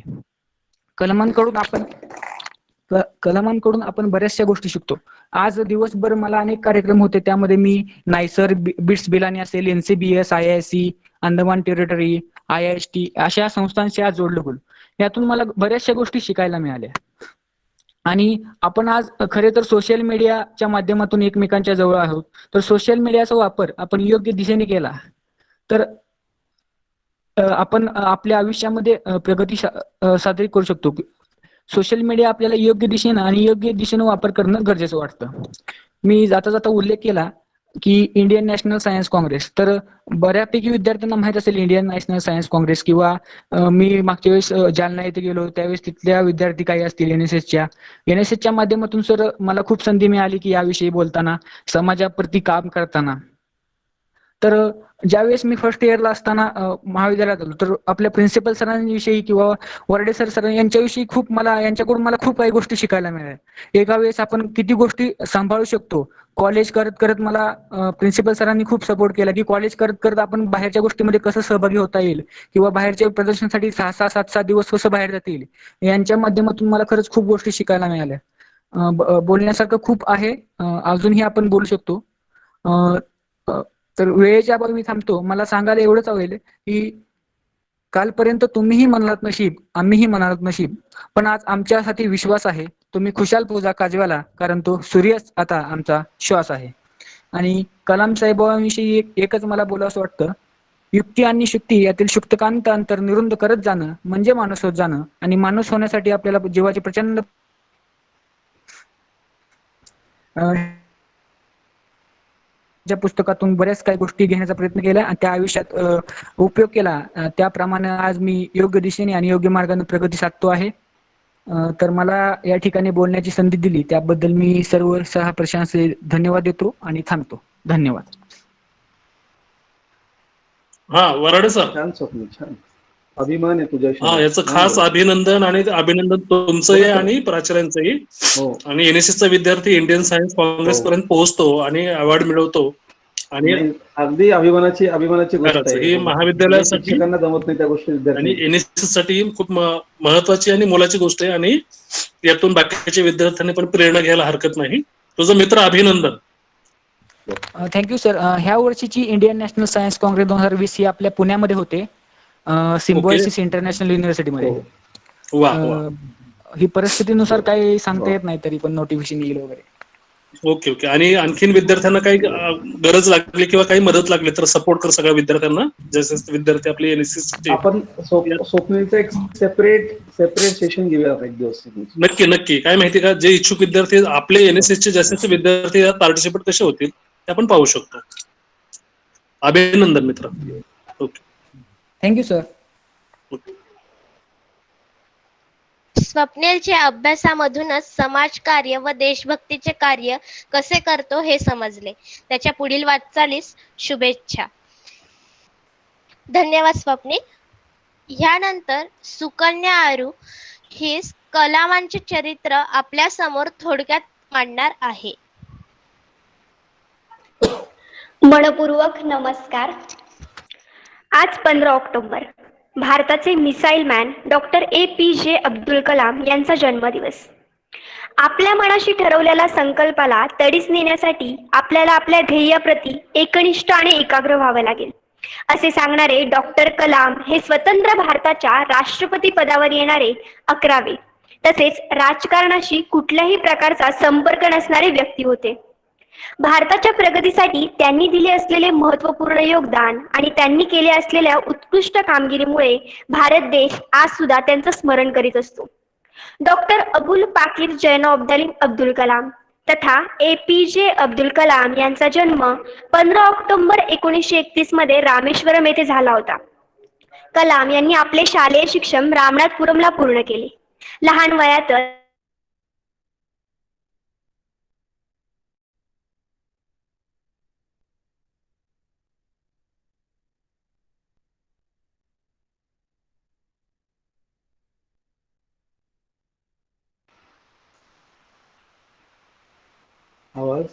कलामांकडून आपण बऱ्याचशा गोष्टी शिकतो. आज दिवसभर मला अनेक कार्यक्रम होते, त्यामध्ये मी नायसर, बिट्स बिलानी असेल, NCBS, IISc, Andaman territory, IIST अशा संस्थांशी आज जोडलो गेलो. यातून मला बऱ्याचशा गोष्टी शिकायला मिळाल्या. आणि आपण आज खरे तर सोशल मीडियाच्या माध्यमातून एकमेकांच्या जवळ आहोत. तर सोशल मीडियाचा वापर आपण योग्य दिशेने केला तर आपण आपल्या आयुष्यामध्ये प्रगती साजरी करू शकतो. सोशल मीडिया आपल्याला योग्य दिशेनं आणि योग्य दिशेनं वापर करणं गरजेचं वाटतं. मी जाता जाता उल्लेख केला की इंडियन नॅशनल सायन्स काँग्रेस, तर बऱ्यापैकी विद्यार्थ्यांना माहित असेल इंडियन नॅशनल सायन्स काँग्रेस, किंवा मी मागच्या वेळेस जालना येथे गेलो त्यावेळेस तिथल्या विद्यार्थी काही असतील एनएसएसच्या माध्यमातून सर मला खूप संधी मिळाली की याविषयी बोलताना, समाजाप्रती काम करताना. तर ज्यावेळेस मी फर्स्ट इयरला असताना महाविद्यालयात आलो तर आपल्या प्रिन्सिपल सरांविषयी किंवा वर्डे सर यांच्याविषयी यांच्याकडून मला खूप काही गोष्टी शिकायला मिळाल्या. एका वेळेस आपण किती गोष्टी सांभाळू शकतो. कॉलेज करत करत मला प्रिन्सिपल सरांनी खूप सपोर्ट केला की कॉलेज करत करत आपण बाहेरच्या गोष्टीमध्ये कसं सहभागी होता येईल किंवा बाहेरच्या प्रदर्शनासाठी 6-6, 7-7 दिवस कसं बाहेर जाता येईल, यांच्या माध्यमातून मला खरंच खूप गोष्टी शिकायला मिळाल्या. बोलण्यासारखं खूप आहे, अजूनही आपण बोलू शकतो. तर वेळेच्या अभावी मी थांबतो. मला सांगायला एवढंच आवडेल की कालपर्यंत तुम्हीही म्हणालात नशीब, आम्हीही म्हणालात नशीब, पण आज आमच्यासाठी विश्वास आहे. तुम्ही खुशाल पूजा काजवाला, कारण तो सूर्यच आता आमचा श्वास आहे. आणि कलाम साहेबांविषयी एकच मला बोलावंसं वाटतं, युक्ती आणि शुक्ती यातील शुक्तकांत अंतर निरुंद करत जाणं म्हणजे माणूस होत जाणं, आणि माणूस होण्यासाठी आपल्याला जीवाची प्रचंड ज्या पुस्तकातून बऱ्याच काही गोष्टी घेण्याचा प्रयत्न केला आणि त्या आयुष्यात उपयोग केला, त्याप्रमाणे आज मी योग्य दिशेने आणि योग्य मार्गाने प्रगती साधतो आहे. तर मला या ठिकाणी बोलण्याची संधी दिली त्याबद्दल मी सर्व सहप्रशांचे धन्यवाद देतो आणि थांबतो. धन्यवाद. हा, वराडे सर. छान स्वप्न, छान. अभिमान आहे तुझ्याशी. हा, याचं खास अभिनंदन, आणि अभिनंदन तुमचंही आणि प्राचार्यांचंही. हो. आणि एनएसएसचा विद्यार्थी इंडियन सायन्स काँग्रेस पर्यंत पोहोचतो आणि अवॉर्ड मिळवतो, आणि अगदी अभिमानाची गोष्ट आहे. ही महाविद्यालयासाठी शिक्षकांना जमत नाही त्या गोष्टी आणि एनएसएस साठी खूप महत्वाची आणि मोलाची गोष्ट आहे, आणि यातून बाकीच्या विद्यार्थ्यांनी पण प्रेरणा घ्यायला हरकत नाही. तुझं मित्र अभिनंदन. Thank you sir. ह्या वर्षीची इंडियन नॅशनल सायन्स काँग्रेस 2020 ही आपल्या पुण्यामध्ये होते, सिम्बॉयसिस इंटरनॅशनल युनिव्हर्सिटीमध्ये. ही परिस्थितीनुसार काही सांगता येत नाही, तरी पण नोटिफिकेशन येईल वगैरे. Okay okay. आणि आणखीन विद्यार्थ्यांना काही गरज लागली किंवा काही मदत लागली तर सपोर्ट कर सगळ्या विद्यार्थ्यांना, जसे विद्यार्थी आपले एनएसएस. आपण स्वप्नीलचं एक सेपरेट सेशन घेऊया एक दिवस. नक्की नक्की. काय माहिती का, जे इच्छुक विद्यार्थी आपले एनएसएसचे जास्तीचे विद्यार्थी पार्टिसिपेट कसे होतील ते आपण पाहू शकतो. अभिनंदन मित्र. Okay, thank you sir. स्वप्नीलच्या अभ्यासामधूनच समाजकार्य व देशभक्तीचे कार्य कसे करतो हे समजले. त्याच्या पुढील वाटचालीस शुभेच्छा. धन्यवाद स्वप्नील. यानंतर सुकन्या आरू ही कलामांचे चरित्र आपल्या समोर थोडक्यात मांडणार आहे. मनपूर्वक नमस्कार. आज 15 ऑक्टोबर भारताचे missile man doctor APJ Abdul Kalam यांचा जन्मदिवस. आपल्या मनाशी ठरवलेल्या संकल्पाला तडीस नेण्यासाठी आपल्याला आपल्या ध्येयाप्रती एकनिष्ठ आणि एकाग्र व्हावे लागेल, असे सांगणारे डॉक्टर कलाम हे स्वतंत्र भारताच्या राष्ट्रपती पदावर येणारे 11वे, तसेच राजकारणाशी कुठल्याही प्रकारचा संपर्क नसणारे व्यक्ती होते. भारताच्या प्रगतीसाठी त्यांनी दिले असलेले महत्त्वपूर्ण योगदान आणि त्यांनी केले असलेल्या उत्कृष्ट कामगिरीमुळे भारत देश आज सुद्धा त्यांचं स्मरण करीत असतो. डॉक्टर अबुल पाकीर जैनोबदाली अब्दुल कलाम तथा APJ अब्दुल कलाम यांचा जन्म 15 ऑक्टोबर 1931 मध्ये रामेश्वरम येथे झाला होता. कलाम यांनी आपले शालेय शिक्षण रामनाथपुरमला पूर्ण केले. लहान वयातच आवाज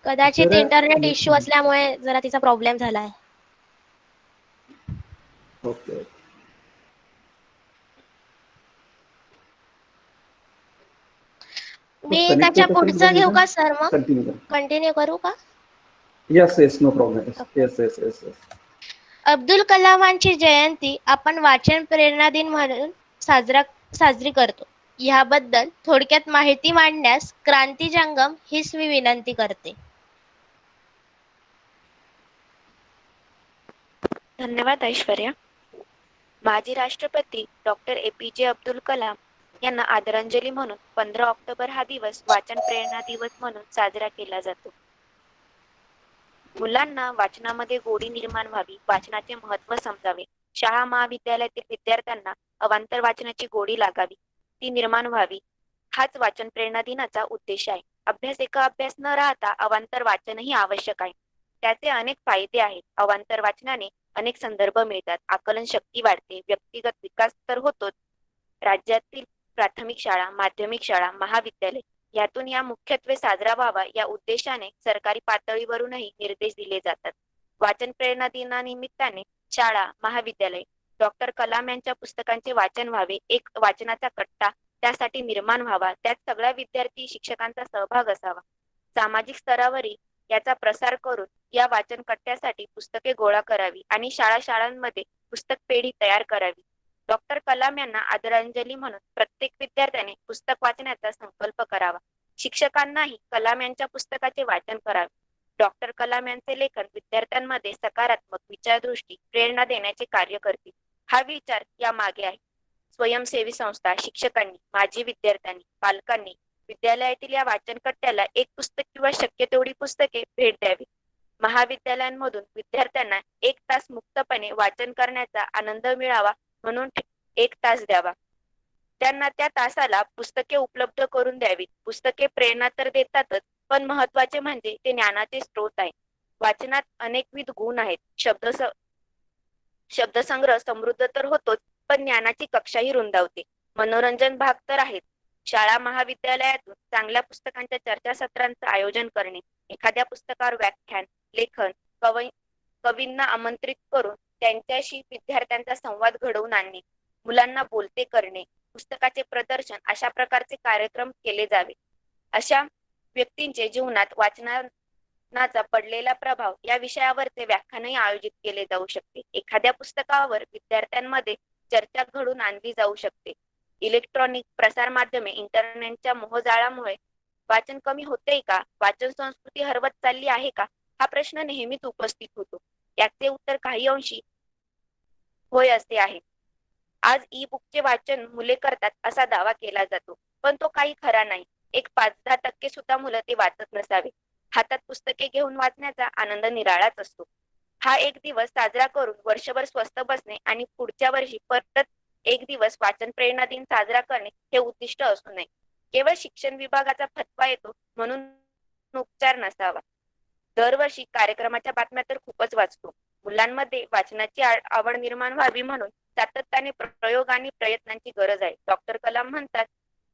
कदाचित इंटरनेट इश्यू असल्यामुळे जरा तिचा प्रॉब्लेम झालाय. ओके. मी त्याच्या पुढचं घेऊ का सर? मग कंटिन्यू करू का? Yes, no problem. Yes. Abdul कलामांची जयंती आपण वाचन प्रेरणा दिन म्हणून साजरी करतो. याबद्दल थोडक्यात माहिती मांडण्यास क्रांती जंगम हीच मी विनंती करते. धन्यवाद ऐश्वर्या. माजी राष्ट्रपती डॉक्टर APJ अब्दुल कलाम यांना आदरांजली म्हणून 15 ऑक्टोबर हा दिवस वाचन प्रेरणा दिवस म्हणून साजरा केला जातो. मुलांना वाचनामध्ये गोडी निर्माण व्हावी, वाचनाचे महत्त्व समजावे, शाळा महाविद्यालयातील विद्यार्थ्यांना अवांतर वाचनाची गोडी लागावी, ती निर्माण व्हावी, हाच वाचन प्रेरणा दिनाचा उद्देश आहे. अभ्यास एका अभ्यास न राहता अवांतर वाचनही आवश्यक आहे. त्याचे अनेक फायदे आहेत. अवांतर वाचनाने अनेक संदर्भ मिळतात, आकलन शक्ती वाढते, व्यक्तिगत विकास तर होतोच. राज्यातील प्राथमिक शाळा, माध्यमिक शाळा, महाविद्यालय यातून या मुख्यत्वे साजरा व्हावा या उद्देशाने सरकारी पातळीवरूनही निर्देश दिले जातात. वाचन प्रेरणा दिनानिमित्ताने शाळा, महाविद्यालय डॉक्टर कलाम यांच्या पुस्तकांचे वाचन व्हावे, एक वाचनाचा कट्टा त्यासाठी निर्माण व्हावा, त्यात सगळ्या विद्यार्थी शिक्षकांचा सहभाग असावा. सामाजिक स्तरावरही याचा प्रसार करून या वाचन कट्ट्यासाठी पुस्तके गोळा करावी आणि शाळांमध्ये पुस्तक पेढी तयार करावी. डॉक्टर कलाम यांना आदरांजली म्हणून प्रत्येक विद्यार्थ्याने पुस्तक वाचण्याचा संकल्प करावा. शिक्षकांनाही कलाम यांच्या पुस्तकाचे वाचन करावे. डॉक्टर कलाम यांचे लेखन विद्यार्थ्यांमध्ये सकारात्मक विचारदृष्टी, प्रेरणा देण्याचे कार्य करतील, हा विचार या मागे आहे. स्वयंसेवी संस्था, शिक्षकांनी, माजी विद्यार्थ्यांनी, पालकांनी विद्यालयातील या वाचन कट्ट्याला एक पुस्तक किंवा शक्य तेवढी पुस्तके भेट द्यावी. महाविद्यालयांमधून विद्यार्थ्यांना 1 तास मुक्तपणे वाचन करण्याचा आनंद मिळावा म्हणून 1 तास द्यावा. त्यांना त्या तासाला पुस्तके उपलब्ध करून द्यावीत. पुस्तके प्रेरणा तर देतातच, पण महत्वाचे म्हणजे ते ज्ञानाचे स्रोत आहे. वाचनात अनेकविध गुण आहेत. शब्दसंग्रह समृद्ध तर होतोच, पण ज्ञानाची कक्षाही रुंदावते. मनोरंजन भाग तर आहेत. शाळा महाविद्यालयातून चांगल्या पुस्तकांच्या चर्चासत्रांचं आयोजन करणे, एखाद्या पुस्तकावर व्याख्यान, लेखन, कवींना आमंत्रित करून त्यांच्याशी विद्यार्थ्यांचा संवाद घडवून आणणे, मुलांना बोलते करणे, पुस्तकाचे प्रदर्शन अशा प्रकारचे कार्यक्रम केले जावे. अशा व्यक्तींचे जीवनात वाचनाचा पडलेला प्रभाव या विषयावरचे व्याख्यानही आयोजित केले जाऊ शकते. एखाद्या पुस्तकावर विद्यार्थ्यांमध्ये चर्चा घडून आणली जाऊ शकते. इलेक्ट्रॉनिक प्रसार माध्यमे, इंटरनेटच्या मोहजाळामुळे वाचन कमी होतेय का? वाचन संस्कृती हरवत चालली आहे का? हा प्रश्न नेहमीच उपस्थित होतो. याचे उत्तर काही अंशी होय असे आहे. आज ई बुकचे वाचन मुले करतात असा दावा केला जातो, पण तो काही खरा नाही. एक 5-10% सुद्धा मुलं ते वाचत नसावे. हातात पुस्तके घेऊन वाचण्याचा आनंद निराळाच असतो. हा एक दिवस साजरा करून वर्षभर स्वस्थ बसणे आणि पुढच्या वर्षी परत एक दिवस वाचन प्रेरणा दिन साजरा करणे हे उद्दिष्ट असू नये. केवळ शिक्षण विभागाचा फतवा येतो म्हणून उपचार नसावा. दरवर्षी कार्यक्रमाच्या बातम्या तर खूपच वाचतो. मुलांमध्ये वाचनाची आवड निर्माण व्हावी म्हणून सातत्याने प्रयोग आणि प्रयत्नांची गरज आहे. डॉक्टर कलाम म्हणतात,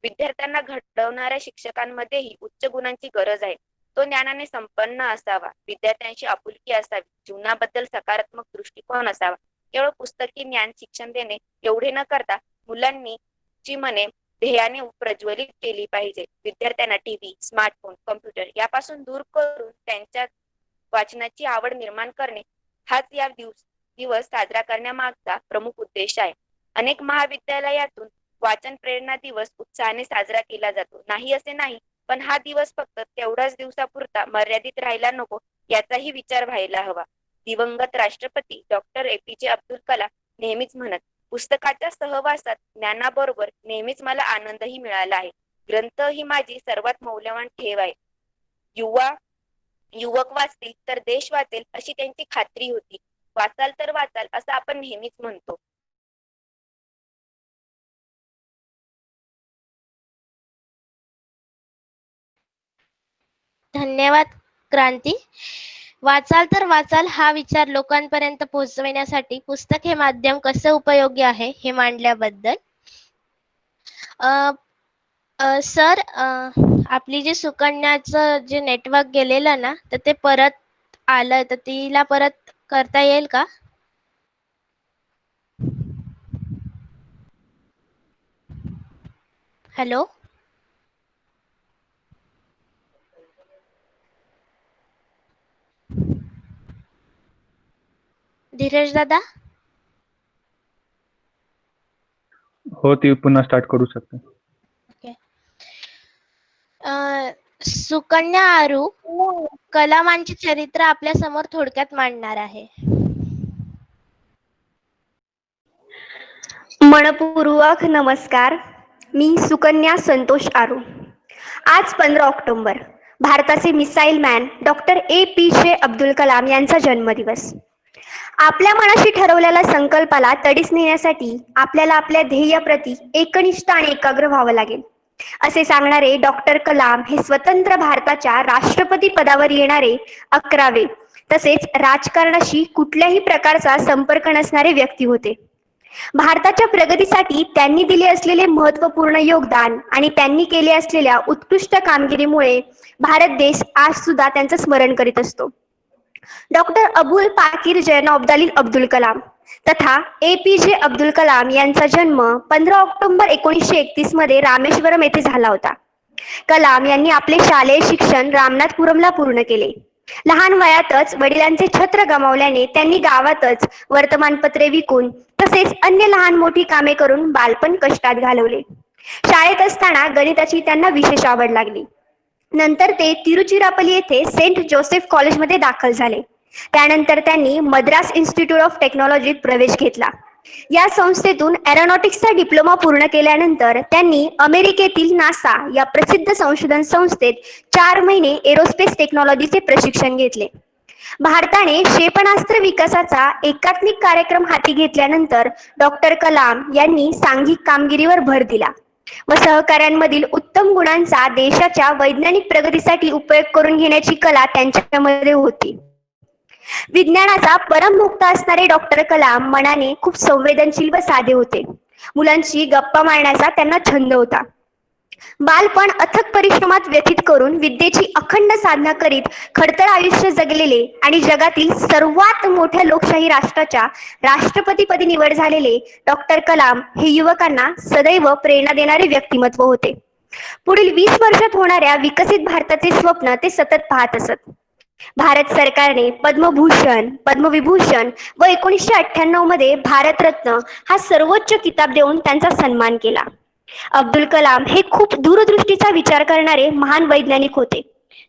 विद्यार्थ्यांना घडवणाऱ्या शिक्षकांमध्येही उच्च गुणांची गरज आहे. तो ज्ञानाने संपन्न असावा, विद्यार्थ्यांशी आपुलकी असावी, जीवनाबद्दल सकारात्मक दृष्टिकोन असावा. केवळ पुस्तकी ज्ञान शिक्षण देणे एवढे न करता मुलांनी ची मने ध्येयाने प्रज्वलित केली पाहिजे. विद्यार्थ्यांना टीव्ही, स्मार्टफोन, कम्प्युटर यापासून दूर करून त्यांच्यात वाचनाची आवड निर्माण करणे हाच या दिवस साजरा करण्यामागचा प्रमुख उद्देश आहे. अनेक महाविद्यालयातून वाचन प्रेरणा दिवस उत्साहाने साजरा केला जातो. नाही असे नाही, पण हा दिवस फक्त तेवढ्याच दिवसापुरता मर्यादित राहायला नको याचाही विचार व्हायला हवा. दिवंगत राष्ट्रपती डॉक्टर APJ अब्दुल कलाम नेहमीच म्हणत, पुस्तकाच्या सहवासात ज्ञानाबरोबर नेहमीच मला आनंदही मिळाला आहे. ग्रंथ ही माझी सर्वात मौल्यवान ठेव आहे. युवक वाचतील तर देश वाचेल अशी त्यांची खात्री होती. वाचाल तर वाचाल असं आपण नेहमीच म्हणतो. धन्यवाद क्रांती. वाचाल तर वाचाल हा विचार लोकांपर्यंत पोहोचवण्यासाठी पुस्तक हे माध्यम कसे उपयोगी आहे हे मांडल्याबद्दल. सर, आपली जी सुकन्याचं जे नेटवर्क गेलेलं ना, तर ते परत आलं, तर तिला परत करता येईल का? हॅलो, धीरज दादा. हो, ती पुन्हा स्टार्ट करू शकते. सुकन्या आरू कलामांचे चरित्र आपल्या समोर थोडक्यात मांडणार आहे. मनपूर्वक नमस्कार. मी सुकन्या संतोष आरू. आज 15 ऑक्टोबर भारताचे missile man doctor APJ Abdul Kalam यांचा जन्मदिवस. आपल्या मनाशी ठरवलेल्या संकल्पाला तडीस नेण्यासाठी आपल्याला आपल्या ध्येयाप्रती एकनिष्ठ आणि एकाग्र व्हावं लागेल, असे सांगणारे डॉक्टर कलाम हे स्वतंत्र भारताच्या राष्ट्रपती पदावर येणारे 11वे तसेच राजकारणाशी कुठल्याही प्रकारचा संपर्क नसणारे व्यक्ती होते. भारताच्या प्रगतीसाठी त्यांनी दिले असलेले महत्त्वपूर्ण योगदान आणि त्यांनी केले असलेल्या उत्कृष्ट कामगिरीमुळे भारत देश आज सुद्धा त्यांचं स्मरण करीत असतो. डॉक्टर अबुल पाकीर जैनोबदालिन अब्दुल कलाम तथा APJ अब्दुल कलाम यांचा जन्म 15 ऑक्टोबर 1931 मध्ये रामेश्वरम येथे झाला होता. कलाम यांनी आपले शालेय शिक्षण रामनाथपुरमला पूर्ण केले. लहान वयातच वडिलांचे छत्र गमावल्याने त्यांनी गावातच वर्तमानपत्रे विकून तसेच अन्य लहान मोठी कामे करून बालपण कष्टात घालवले. शाळेत असताना गणिताची त्यांना विशेष आवड लागली. नंतर ते तिरुचिरापल्ली येथे सेंट जोसेफ कॉलेजमध्ये दाखल झाले. त्यानंतर त्यांनी मद्रास इन्स्टिट्यूट ऑफ टेक्नॉलॉजीत प्रवेश घेतला. या संस्थेतून एरोनॉटिक्सचा डिप्लोमा पूर्ण केल्यानंतर त्यांनी अमेरिकेतील नासा या प्रसिद्ध संशोधन संस्थेत 4 महिने एरोस्पेस टेक्नॉलॉजीचे प्रशिक्षण घेतले. भारताने क्षेपणास्त्र विकासाचा एकात्मिक कार्यक्रम हाती घेतल्यानंतर डॉक्टर कलाम यांनी सांघिक कामगिरीवर भर दिला व सहकाऱ्यांमधील उत्तम गुणांचा देशाच्या वैज्ञानिक प्रगतीसाठी उपयोग करून घेण्याची कला त्यांच्यामध्ये होती. विज्ञानाचा परमभोक्ता असणारे डॉक्टर कलाम मनाने खूप संवेदनशील व साधे होते. मुलांशी गप्पा मारण्याचा त्यांना छंद होता. बालपण अथक परिश्रमात व्यतीत करून विद्येची अखंड साधना करीत खडतर आयुष्य जगलेले आणि जगातील सर्वात मोठ्या लोकशाही राष्ट्राच्या राष्ट्रपतीपदी निवड झालेले डॉक्टर कलाम हे युवकांना सदैव प्रेरणा देणारे व्यक्तिमत्व होते. पुढील 20 वर्षात होणाऱ्या विकसित भारताचे स्वप्न ते सतत पाहत असत. भारत सरकारने पद्मभूषण, पद्मविभूषण व 1998 मध्ये भारतरत्न हा सर्वोच्च किताब देऊन त्यांचा सन्मान केला. अब्दुल कलाम हे खूप दूरदृष्टीचा विचार करणारे महान वैज्ञानिक होते.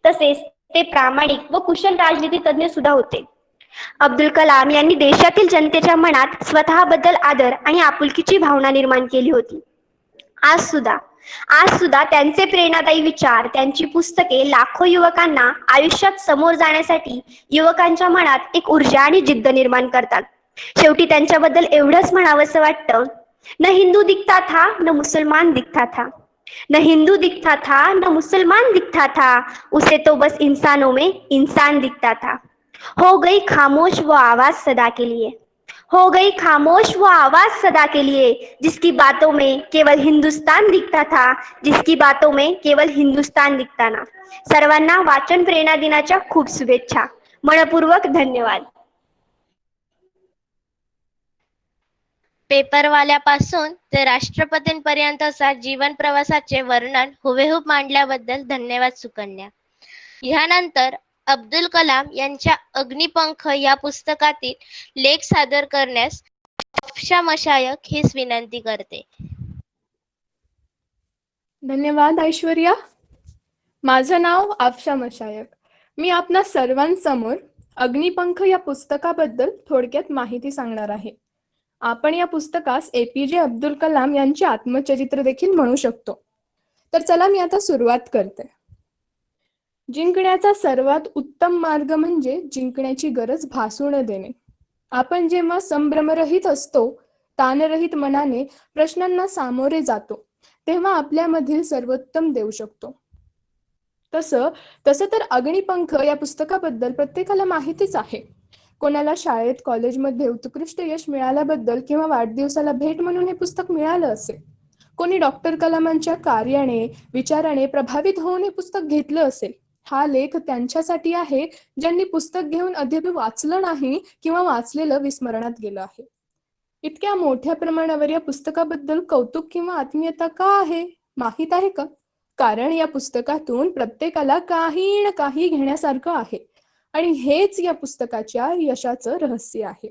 तसेच ते प्रामाणिक व कुशल राजनीती तज्ञ सुद्धा होते. अब्दुल कलाम यांनी देशातील जनतेच्या मनात स्वतःबद्दल आदर आणि आपुलकीची भावना निर्माण केली होती. आज सुद्धा त्यांचे प्रेरणादायी विचार, त्यांची पुस्तके लाखो युवकांना आयुष्यात समोर जाण्यासाठी युवकांच्या मनात एक ऊर्जा आणि जिद्द निर्माण करतात. शेवटी त्यांच्याबद्दल एवढंच म्हणावंसं वाटतं, न हिंदू दिखता था न मुसलमान दिखता था, न हिंदू दिखता था न मुसलमान दिखता था, उसे तो बस इंसानों में इंसान दिखता था. हो गई खामोश वो आवाज सदा के लिए, हो गई खामोश वो आवाज सदा के लिए, जिसकी बातों में केवल हिंदुस्तान दिखता था, जिसकी बातों में केवल हिंदुस्तान दिखता ना. सर्वांना वाचन प्रेरणा दिनाच्या खूप शुभेच्छा. मनपूर्वक धन्यवाद. पेपरवाल्यापासून ते राष्ट्रपतींपर्यंतचा जीवन प्रवासाचे वर्णन हुबेहूब मांडल्याबद्दल धन्यवाद सुकन्या. ह्यानंतर अब्दुल कलाम यांच्या अग्निपंख या पुस्तकातील लेख सादर करण्यास अफशा मशायक हीच विनंती करते. धन्यवाद ऐश्वर्या. माझं नाव अफशा मशायक. मी आपणा सर्वांसमोर अग्निपंख या पुस्तकाबद्दल थोडक्यात माहिती सांगणार आहे. आपण या पुस्तकास APJ अब्दुल कलाम यांचे आत्मचरित्र देखील म्हणू शकतो. तर चला मी आता सुरुवात करते. जिंकण्याचा सर्वात उत्तम मार्ग म्हणजे जिंकण्याची गरज भासू न देणे. आपण जेव्हा संभ्रमरहित असतो, ताणरहित मनाने प्रश्नांना सामोरे जातो, तेव्हा आपल्यामधील सर्वोत्तम देऊ शकतो. तसं तर अग्निपंख या पुस्तकाबद्दल प्रत्येकाला माहितीच आहे. कोणाला शाळेत कॉलेजमध्ये उत्कृष्ट यश मिळाल्याबद्दल किंवा वाढदिवसाला भेट म्हणून हे पुस्तक मिळालं असेल. कोणी डॉक्टर कलामांच्या कार्याने, विचाराने प्रभावित होऊन हे पुस्तक घेतलं असेल. हा लेख त्यांच्यासाठी आहे ज्यांनी पुस्तक घेऊन अद्याप वाचलं नाही किंवा वाचलेलं विस्मरणात गेलं आहे. इतक्या मोठ्या प्रमाणावर या पुस्तकाबद्दल कौतुक किंवा आत्मीयता का आहे माहित आहे का? कारण या पुस्तकातून प्रत्येकाला काही ना काही घेण्यासारखं आहे आणि हेच या पुस्तकाच्या यशाचं रहस्य आहे.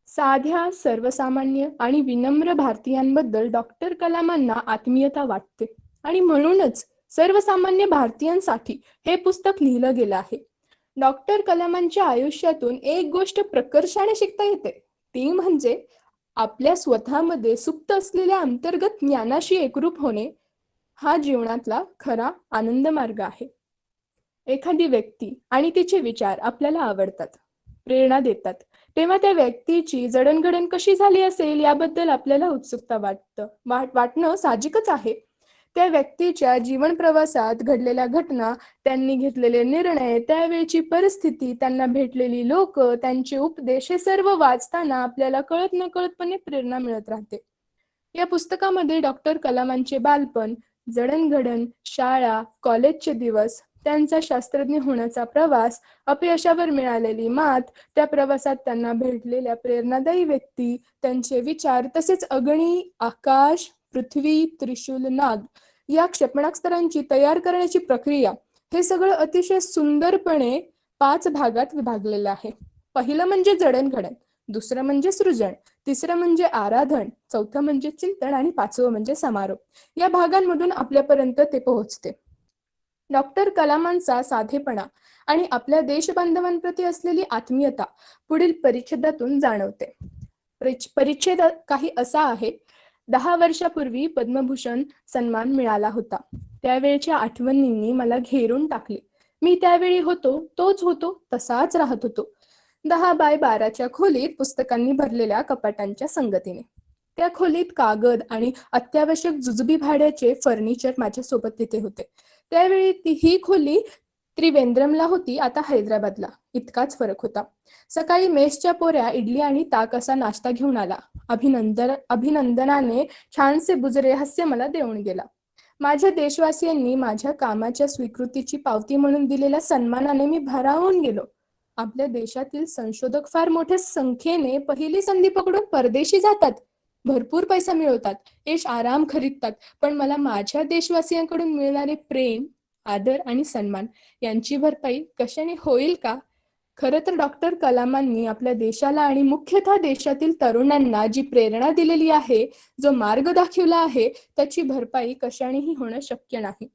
साध्या, सर्वसामान्य आणि विनम्र भारतीयांबद्दल डॉक्टर कलामांना आत्मीयता वाटते आणि म्हणूनच सर्वसामान्य भारतीयांसाठी हे पुस्तक लिहिलं गेलं आहे. डॉक्टर कलामांच्या आयुष्यातून एक गोष्ट प्रकर्षाने शिकता येते, ती म्हणजे आपल्या स्वतःमध्ये सुप्त असलेल्या अंतर्गत ज्ञानाशी एकरूप होणे हा जीवनातला खरा आनंद मार्ग आहे. एखादी व्यक्ती आणि तिचे विचार आपल्याला आवडतात, प्रेरणा देतात, तेव्हा त्या व्यक्तीची जडणघडण कशी झाली असेल याबद्दल आपल्याला उत्सुकता वाटणं साहजिकच आहे. त्या व्यक्तीच्या जीवन प्रवासात घडलेल्या घटना, त्यांनी घेतलेले निर्णय, त्यावेळची परिस्थिती, त्यांना भेटलेली लोक, त्यांचे उपदेश हे सर्व वाचताना आपल्याला कळत नकळतपणे प्रेरणा मिळत राहते. या पुस्तकामध्ये डॉक्टर कलामांचे बालपण, जडणघडण, शाळा, कॉलेजचे दिवस, त्यांचा शास्त्रज्ञ होण्याचा प्रवास, अपयशावर मिळालेली मात, त्या प्रवासात त्यांना भेटलेल्या प्रेरणादायी व्यक्ती, त्यांचे विचार, तसेच अगणी, आकाश, पृथ्वी, त्रिशूल, नाग या क्षेपणास्त्रांची तयार करण्याची प्रक्रिया, हे सगळं अतिशय सुंदरपणे 5 भागात विभागलेलं आहे. पहिलं म्हणजे जडणघडण, दुसरं म्हणजे सृजन, तिसरं म्हणजे आराधन, चौथं म्हणजे चिंतन आणि 5वं म्हणजे समारोप. या भागांमधून आपल्यापर्यंत ते पोहोचते. डॉक्टर कलामांचा साधेपणा आणि आपल्या देशबांधवांप्रती असलेली आत्मीयता पुढील परिच्छेदातून जाणवते. परिच्छेद काही असा आहे: 10 वर्षापूर्वी पद्मभूषण सन्मान मिळाला होता. त्यावेळच्या आठवणींनी मला घेरून टाकले. मी त्यावेळी होतो तोच होतो, तसाच राहत होतो. 10 बाय 12च्या खोलीत पुस्तकांनी भरलेल्या कपाटांच्या संगतीने. त्या खोलीत कागद आणि अत्यावश्यक जुजबी भाड्याचे फर्निचर माझ्यासोबत तिथे होते. त्यावेळी ही खोली त्रिवेंद्रमला होती, आता हैदराबादला. इतकाच फरक होता. सकाळी मेसच्या पोऱ्या इडली आणि ताक असा नाश्ता घेऊन आला. अभिनंदनाने छानसे बुजरे हास्य मला देऊन गेला. माझ्या देशवासियांनी माझ्या कामाच्या स्वीकृतीची पावती म्हणून दिलेल्या सन्मानाने मी भारावून गेलो. आपल्या देशातील संशोधक फार मोठ्या संख्येने पहिली संधी पकडून परदेशी जातात, भरपूर पैसा मिळवतात, ऐश आराम खरीदतात, पण मला माझ्या देशवासियांकडून मिळणारे प्रेम, आदर आणि सन्मान यांची भरपाई कशाने होईल का? खरं तर डॉक्टर कलामांनी आपल्या देशाला आणि मुख्यतः देशातील तरुणांना जी प्रेरणा दिलेली आहे, जो मार्ग दाखवला आहे, त्याची भरपाई कशानेही होणं शक्य नाही.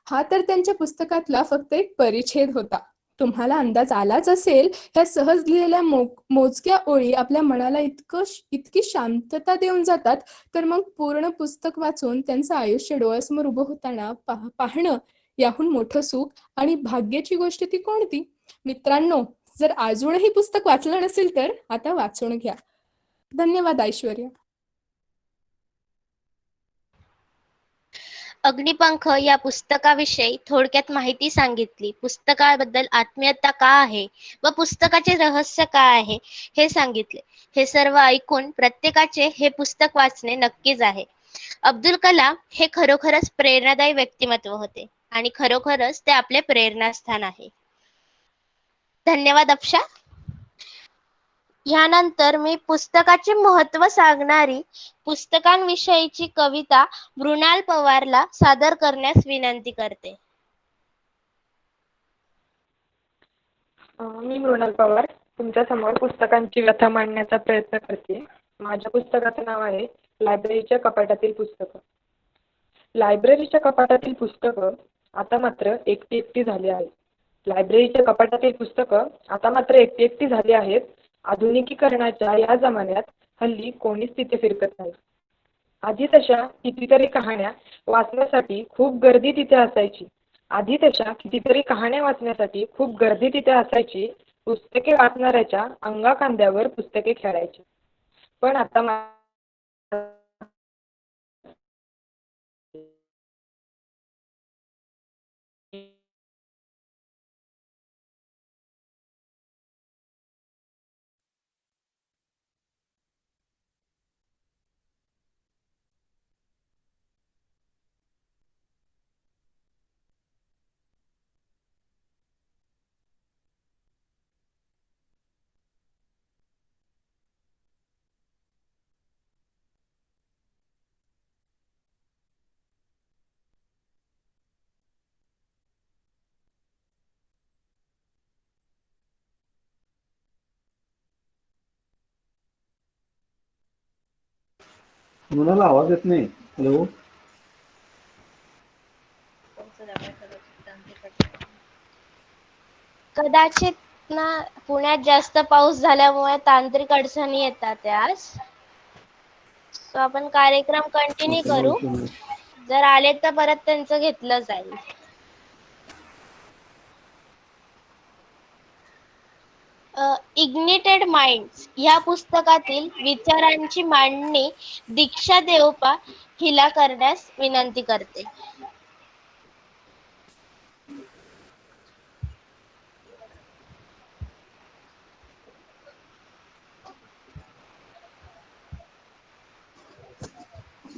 हा तर त्यांच्या पुस्तकातला फक्त एक परिच्छेद होता. तुम्हाला अंदाज आलाच असेल, ह्या सहज लिहिलेल्या मोजक्या ओळी आपल्या मनाला इतकी शांतता देऊन जातात, तर मग पूर्ण पुस्तक वाचून त्यांचं आयुष्य डोळ्यासमोर उभं होताना पाहणं याहून मोठं सुख आणि भाग्याची गोष्ट ती कोणती? मित्रांनो, जर अजूनही पुस्तक वाचलं नसेल तर आता वाचून घ्या. धन्यवाद ऐश्वर्या. अग्निपंख या पुस्तकाविषयी थोडक्यात माहिती सांगितली. पुस्तकाबद्दल आत्मीयता का आहे व पुस्तकाचे रहस्य काय आहे हे सांगितले. हे सर्व ऐकून प्रत्येकाचे हे पुस्तक वाचणे नक्कीच आहे. अब्दुल कलाम हे खरोखरच प्रेरणादायी व्यक्तिमत्व होते आणि खरोखरच ते आपले प्रेरणास्थान आहे. धन्यवाद अप्षा. यानंतर मी पुस्तकाचे महत्त्व सांगणारी पुस्तकांविषयीची कविता मृणाल पवारला सादर करण्यास विनंती करते. मी मृणाल पवार तुमच्या समोर पुस्तकांची व्यथा मांडण्याचा प्रयत्न करते. माझ्या पुस्तकाचं नाव आहे लायब्ररीच्या कपाटातील पुस्तकं. लायब्ररीच्या कपाटातील पुस्तकं आता मात्र एकटी एकटी झाली आहेत. लायब्ररीच्या कपाटातील पुस्तकं आता मात्र एकटी एकटी झाली आहेत. आधुनिकीकरणाच्या या जमान्यात हल्ली कोणीच तिथे फिरकत नाही. आधी तशा कितीतरी कहाण्या वाचण्यासाठी खूप गर्दी तिथे असायची. पुस्तके वाचणाऱ्याच्या अंगाखांद्यावर पुस्तके खेळायची. पण आता मुलाला आवाज येत नाही. हॅलो, कदाचित ना पुण्यात जास्त पाऊस झाल्यामुळे तांत्रिक अडचणी येतात आज. सो आपण कार्यक्रम कंटिन्यू करू. जर आले तर परत त्यांचं घेतलं जाईल. इग्निटेड माइंड्स ह्या पुस्तकातील विचारांची मांडणी दीक्षा देवपा हिला करण्यास विनंती करते.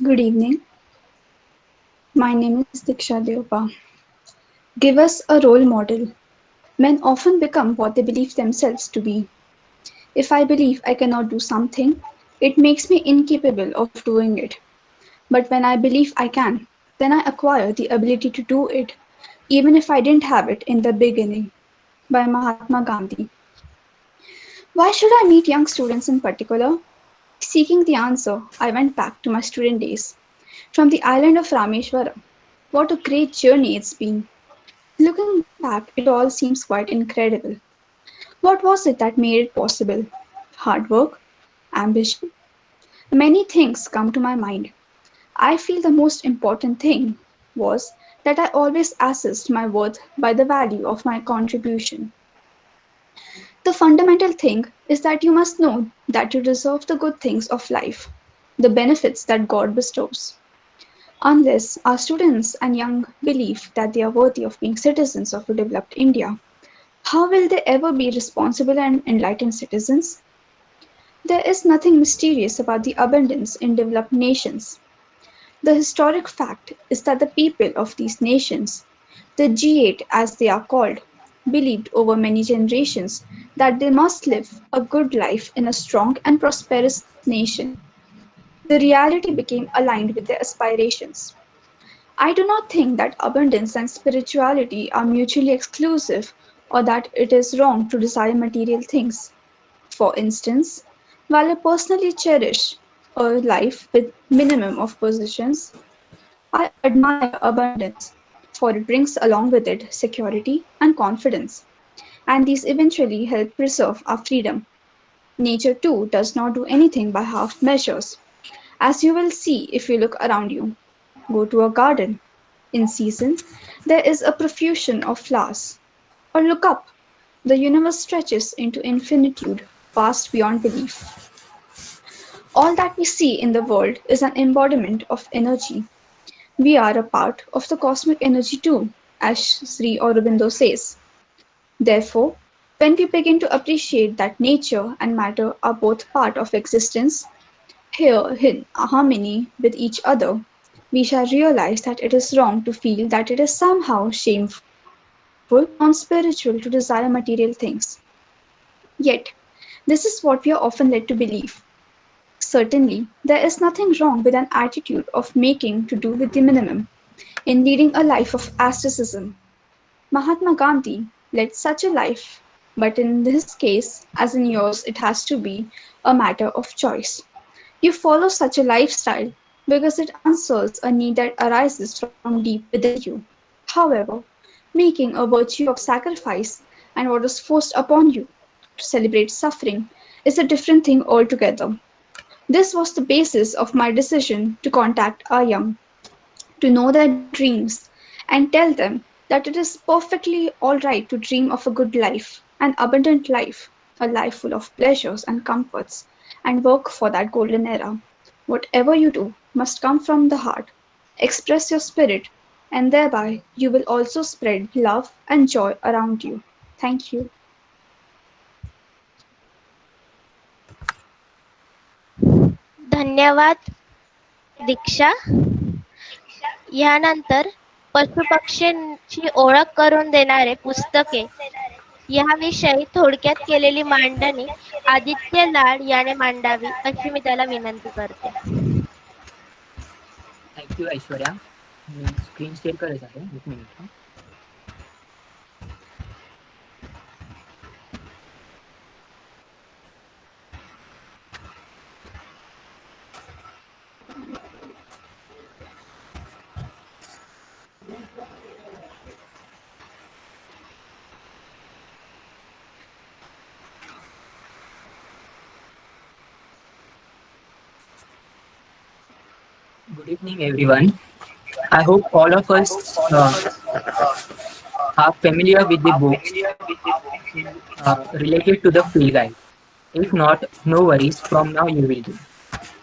Good evening. My name is Diksha Deopa. Give us a role model. Men often become what they believe themselves to be. If I believe I cannot do something, it makes me incapable of doing it. But when I believe I can, then I acquire the ability to do it, even if I didn't have it in the beginning. By Mahatma Gandhi. Why should I meet young students in particular? Seeking the answer, I went back to my student days. From the island of Rameshwara. What a great journey it's been. Looking back, it all seems quite incredible. What was it that made it possible? Hard work? Ambition? Many things come to my mind. I feel the most important thing was that I always assessed my worth by the value of my contribution. The fundamental thing is that you must know that you deserve the good things of life, the benefits that God bestows. Unless our students and young believe that they are worthy of being citizens of a developed India, how will they ever be responsible and enlightened citizens? There is nothing mysterious about the abundance in developed nations. The historic fact is that the people of these nations, the G8 as they are called, believed over many generations that they must live a good life in a strong and prosperous nation. The reality became aligned with their aspirations. I do not think that abundance and spirituality are mutually exclusive or that it is wrong to desire material things. For instance, while I personally cherish a life with minimum of possessions, I admire abundance for it brings along with it security and confidence, and these eventually help preserve our freedom. Nature too does not do anything by half measures, as you will see if you look around you. Go to a garden. In season, there is a profusion of flowers. Or look up. The universe stretches into infinitude, vast beyond belief. All that we see in the world is an embodiment of energy. We are a part of the cosmic energy too, as Sri Aurobindo says. Therefore, when we begin to appreciate that nature and matter are both part of existence, here in harmony with each other, we shall realize that it is wrong to feel that it is somehow shameful or non-spiritual to desire material things. Yet, this is what we are often led to believe. Certainly, there is nothing wrong with an attitude of making to do with the minimum in leading a life of asceticism. Mahatma Gandhi led such a life, but in his case, as in yours, it has to be a matter of choice. You follow such a lifestyle because it answers a need that arises from deep within you. However, making a virtue of sacrifice and what is forced upon you to celebrate suffering is a different thing altogether. This was the basis of my decision to contact our young, to know their dreams, and tell them that it is perfectly all right to dream of a good life, an abundant life, a life full of pleasures and comforts, and work for that golden era. Whatever you do must come from the heart. Express your spirit, and thereby you will also spread love and joy around you. Thank you. धन्यवाद दीक्षा. यानंतर पशुपक्ष्यांची ओळख करून देणारे पुस्तके याविषयी थोडक्यात केलेली मांडणी आदित्य लाड याने मांडावी अशी मी त्याला विनंती करते. थँक्यू ऐश्वर्या. मी स्क्रीन शेअर करायचं आहे, एक minute. Good evening, everyone. I hope all of us are familiar with the books related to the field guide. If not, no worries, from now you will do.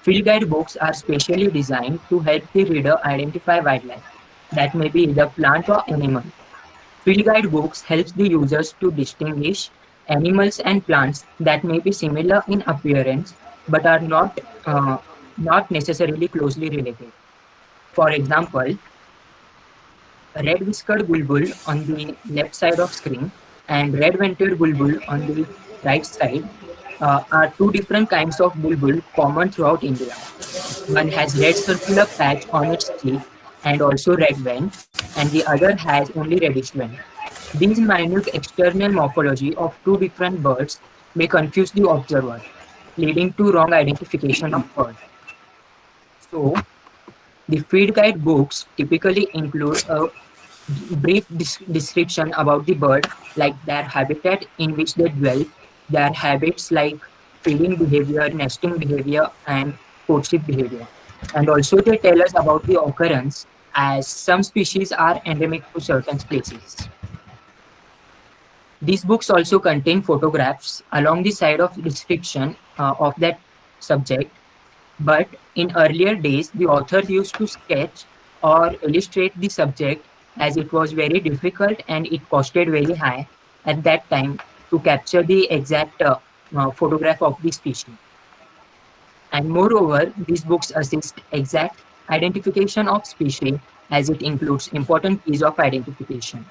Field guide books are specially designed to help the reader identify wildlife, that may be either plant or animal. Field guide books helps the users to distinguish animals and plants that may be similar in appearance but are not necessarily closely related. For example, red-whiskered bulbul on the left side of screen and red-vented bulbul on the right side are two different kinds of bulbul common throughout India. One has red circular patch on its cheek and also red vent, and the other has only reddish vent. These minute external morphology of two different birds may confuse the observer, leading to wrong identification of bird. So, the field guide books typically include a brief description about the bird, like their habitat in which they dwell, their habits like feeding behavior, nesting behavior, and courtship behavior. And also they tell us about the occurrence, as some species are endemic to certain places. These books also contain photographs along the side of the description of that subject, but in earlier days, the author used to sketch or illustrate the subject, as it was very difficult and it costed very high at that time to capture the exact photograph of the species. And moreover, these books assist exact identification of species, as it includes important keys of identification.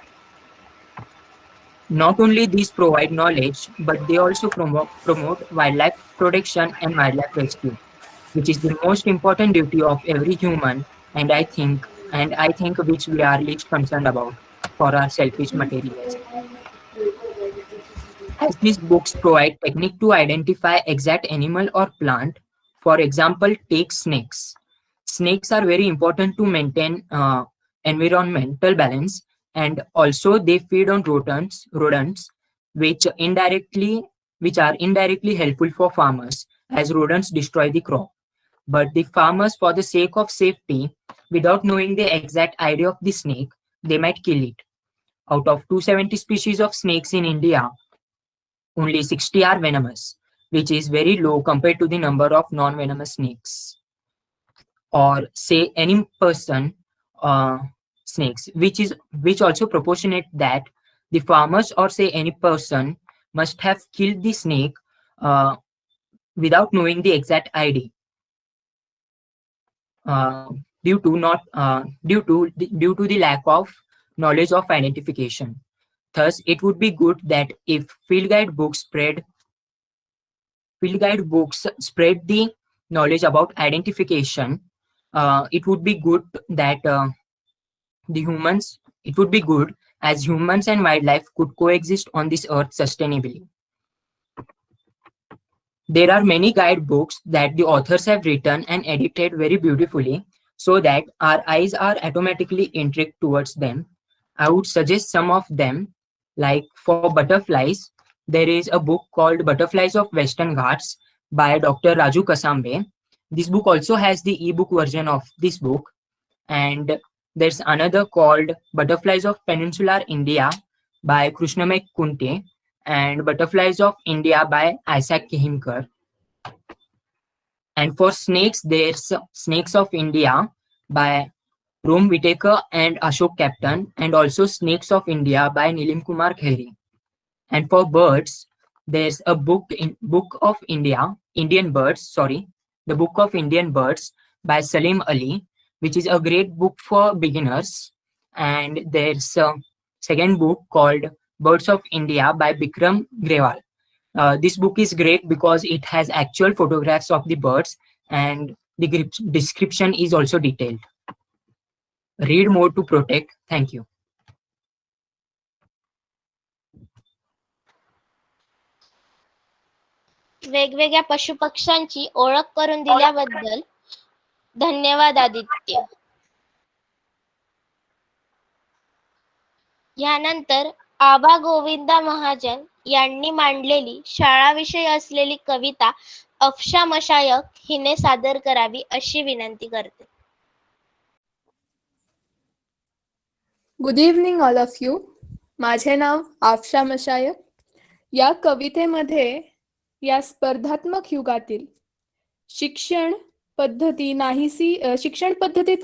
Not only these provide knowledge, but they also promote wildlife protection and wildlife rescue, which is the most important duty of every human, and I think which we are least concerned about for our selfish materials. As these books provide technique to identify exact animal or plant, for example, take snakes. Snakes are very important to maintain environmental balance, and also they feed on rodents, which are indirectly helpful for farmers, as rodents destroy the crop. But the farmers, for the sake of safety, without knowing the exact idea of the snake, they might kill it. Out of 270 species of snakes in India, only 60 are venomous, which is very low compared to the number of non-venomous snakes. Or say any person snakes, which also proportionate that the farmers or say any person must have killed the snake without knowing the exact ID. Due to the lack of knowledge of identification. Thus, it would be good that if field guide books spread the knowledge about identification, it would be good that it would be good as humans and wildlife could coexist on this earth sustainably. There are many guidebooks that the authors have written and edited very beautifully, so that our eyes are automatically intrigued towards them. I would suggest some of them, like for butterflies, there is a book called Butterflies of Western Ghats by Dr. Raju Kasambe. This book also has the ebook version of this book, and there's another called Butterflies of Peninsular India by Krishnamay Kunte, and Butterflies of India by Isaac Kehimkar. And for snakes, there's Snakes of India by Rom Whitaker and Ashok Captain, and also Snakes of India by Nilim Kumar Kheri. And for birds, there's a book of Indian Birds by Salim Ali, which is a great book for beginners. And there's a second book called Birds of India by Bikram Grewal. This book is great because it has actual photographs of the birds, and the description is also detailed. Read more to protect. Thank you. वेगवेगळ्या पशुपक्ष्यांची ओळख करून दिल्याबद्दल धन्यवाद आदित्य. यानंतर आबा गोविंदा महाजन यांनी मांडलेली शाळाविषयी असलेली कविता अफशा मशायक हिने सादर करावी अशी विनंती करते. Good evening all of you. माझे नाव आफ्शा मशायक. या कवितेमध्ये या स्पर्धात्मक युगातील शिक्षण पद्धतीत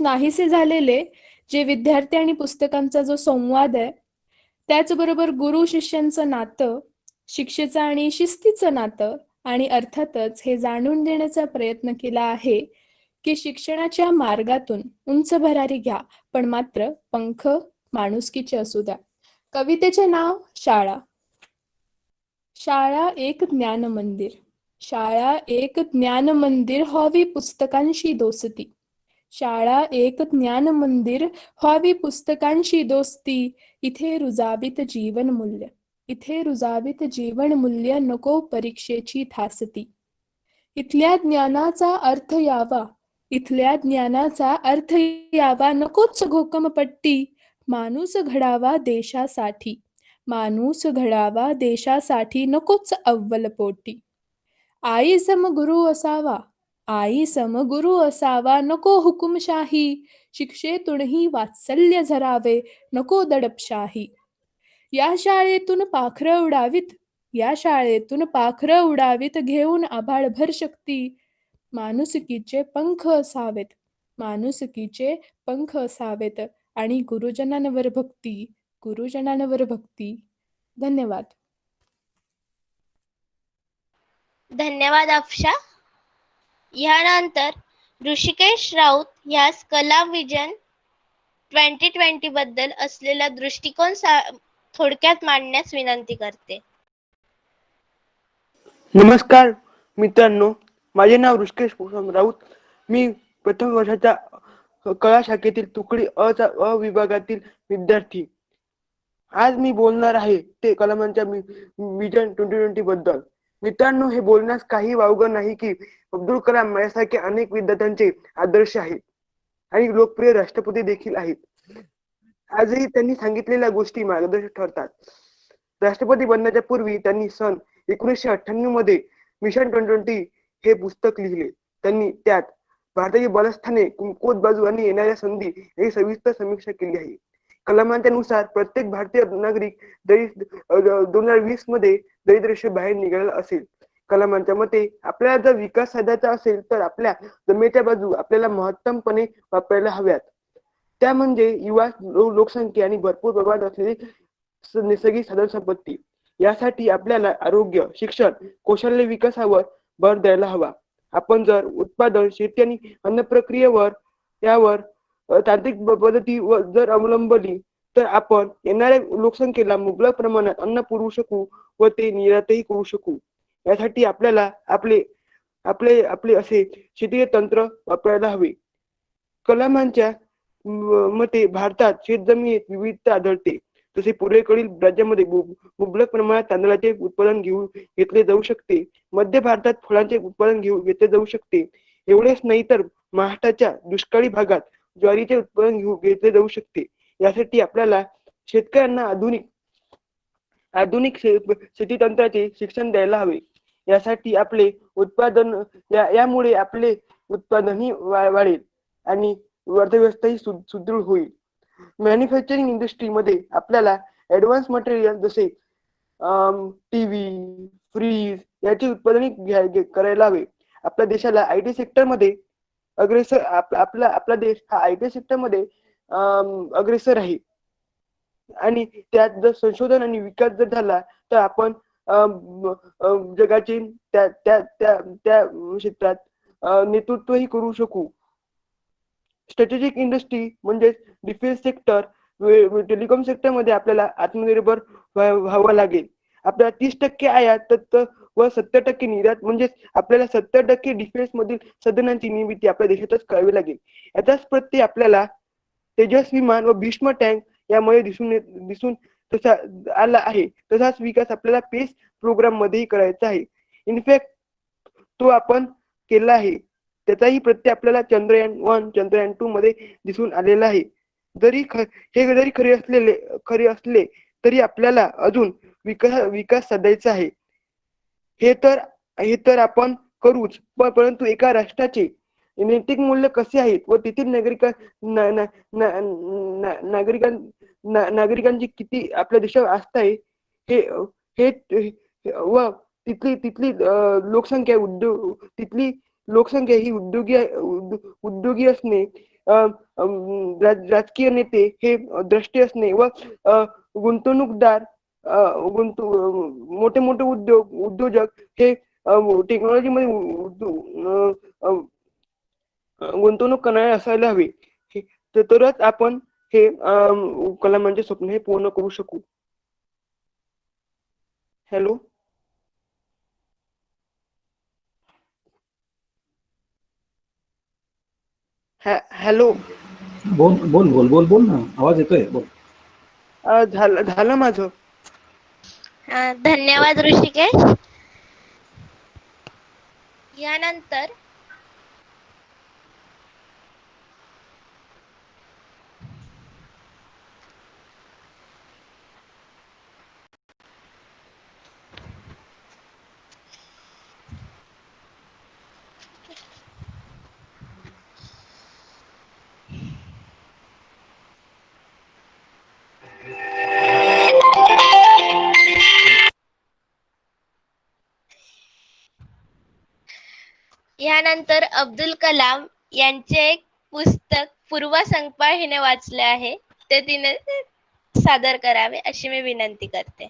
नाहीसे झालेले जे विद्यार्थी आणि पुस्तकांचा जो संवाद आहे, त्याचबरोबर गुरु शिष्यांचं नातं, शिक्षेचं आणि शिस्तीचं नातं, आणि अर्थातच हे जाणून देण्याचा प्रयत्न केला आहे की शिक्षणाच्या मार्गातून उंच भरारी घ्या, पण मात्र पंख माणुसकीचे असू द्या. कवितेचे नाव शाळा. शाळा एक ज्ञान मंदिर. शाळा एक ज्ञान मंदिर व्हावी पुस्तकांशी दोस्ती. शाळा एक ज्ञान मंदिर व्हावी पुस्तकांशी दोस्ती. इथे रुजावीत जीवन मूल्य. इथे रुजावीत जीवन मूल्य, नको परीक्षेची थासती. इथल्या ज्ञानाचा अर्थ यावा. इथल्या ज्ञानाचा अर्थ यावा, नकोच घोकमपट्टी. माणूस घडावा देशासाठी. माणूस घडावा देशासाठी, नकोच अव्वलपोटी. आई समगुरु असावा. आई समगुरु असावा, नको हुकुमशाही. शिक्षेतूनही वात्सल्य झरावे, नको दडपशाही. या शाळेतून पाखरं उडावीत. या शाळेतून पाखरं उडावीत, घेऊन आभाळभर शक्ती. माणुसकीचे पंख असावेत. माणुसकीचे पंख असावेत, आणि गुरुजनांवर भक्ती. गुरुजनांवर भक्ती. धन्यवाद. धन्यवाद अफशा. यानंतर ऋषिकेश राऊत यास कला विजन 2020 बद्दल असलेला दृष्टिकोन थोडक्यात मांडण्यास विनंती करते. नमस्कार मित्रांनो, माझे नाव ऋषिकेश राऊत. मी प्रथम वर्षाच्या कला शाखेतील तुकडी अ विभागातील विद्यार्थी. आज मी बोलणार आहे ते कलामांच्या विजन 2020 बद्दल. मित्रांनो, हे बोलण्यास काही वावगं नाही की अब्दुल कलाम यासारखे अनेक विद्यार्थ्यांचे आदर्श आहेत आणि लोकप्रिय राष्ट्रपती देखील आहेत. आजही त्यांनी सांगितलेल्या गोष्टी मार्गदर्शक ठरतात. राष्ट्रपती बनण्याच्या पूर्वी त्यांनी सन 1998 मध्ये मिशन 2020 हे पुस्तक लिहिले. त्यांनी त्यात भारताची बलस्थाने, कमकुवत बाजू आणि येणाऱ्या संधी याची सविस्तर समीक्षा केली आहे. कलामांच्या नुसार प्रत्येक भारतीय नागरिक 2020 मध्ये दरिद्ररेषे बाहेर निघाला असेल. कलामांच्या मते आपल्याला जर विकास साधायचा असेल तर आपल्या जमेच्या बाजू आपल्याला महत्तमपणे वापरायला हव्यात. त्या म्हणजे युवा लोकसंख्या आणि भरपूर प्रमाणात असलेली नैसर्गिक साधन संपत्ती. यासाठी आपल्याला आरोग्य, शिक्षण, कौशल्य विकासावर भर द्यायला हवा. आपण जर उत्पादन, शेती आणि अन्न प्रक्रियेवर यावर तांत्रिक पद्धती जर अवलंबली तर आपण येणाऱ्या लोकसंख्येला मुबलक प्रमाणात अन्न पुरवू शकू व ते निर्यातही करू शकू. यासाठी आपल्याला आपले आपले आपले असे शेतीचे तंत्र वापरायला हवे. कलामांच्या मते भारतात शेतजमिनीत विविधता आढळते. तसे पूर्वेकडील राज्यामध्ये मुबलक प्रमाणात तांदळाचे उत्पादन घेतले जाऊ शकते. मध्य भारतात फळांचे उत्पादन घेतले जाऊ शकते. एवढेच नाही तर महाराष्ट्राच्या दुष्काळी भागात ज्वारीचे उत्पादन घेतले जाऊ शकते. यासाठी आपल्याला शेतकऱ्यांना आधुनिक शेती तंत्राचे शिक्षण द्यायला हवे. यासाठी आपले उत्पादन यामुळे आपले उत्पादनही वाढेल आणि अर्थव्यवस्थाही सुदृढ होईल. मॅन्युफॅक्चरिंग इंडस्ट्रीमध्ये आपल्याला ऍडव्हान्स मटेरियल जसे टीव्ही, फ्रीज याचे उत्पादन करायला हवे. आपल्या देशाला आयटी सेक्टरमध्ये अग्रेसर आपला देश हा आयटी सेक्टरमध्ये अग्रेसर आहे आणि त्यात जर संशोधन आणि विकास जर झाला तर आपण जगाचे त्या क्षेत्रात नेतृत्वही करू शकू. स्ट्रॅटेजिक इंडस्ट्री म्हणजे डिफेन्स सेक्टर, टेलिकॉम सेक्टर मध्ये आपल्याला आत्मनिर्भर व्हावं लागेल. आपल्याला 30% आयात व 70% निर्यात, म्हणजे आपल्याला 70% डिफेन्स मधील साधनांची निर्मिती आपल्या देशातच करावी लागेल. याचाच प्रत्यय आपल्याला तेजस विमान व भीष्म टँक यामुळे दिसून तसा आला आहे. तसाच विकास आपल्याला पेस प्रोग्राम मध्येही करायचा आहे. इनफॅक्ट तो आपण केला आहे. त्याचाही प्रत्यय आपल्याला चंद्रयान 1, चंद्रयान 2 मध्ये दिसून आलेला आहे. जरी खरे असले तरी आपल्याला अजून विकास साधायचा आहे. हे तर आपण करूच, परंतु एका राष्ट्राचे नैतिक मूल्य कसे आहेत व तेथील नागरिकांची किती आपल्या देशावर आस्था आहे हे हे व तिथली लोकसंख्या तिथली लोकसंख्या ही उद्योगी असणे, राजकीय नेते हे द्रष्टे असणे व गुंतवणूकदार मोठे मोठे उद्योजक हे टेक्नॉलॉजी मध्ये गुंतवणूक करणारे असायला हवे, तरच आपण हे कलामांचे स्वप्न हे पूर्ण करू शकू. हॅलो. हॅलो. बोल बोल बोल बोल बोल ना, आवाज येतोय, बोल. झालं माझं. धन्यवाद ऋषिकेश. यानंतर अब्दुल कलाम यांचे एक पुस्तक पूर्वा संकपाळ हिने वाचले आहे, ते तिने सादर करावे अशी मी विनंती करते.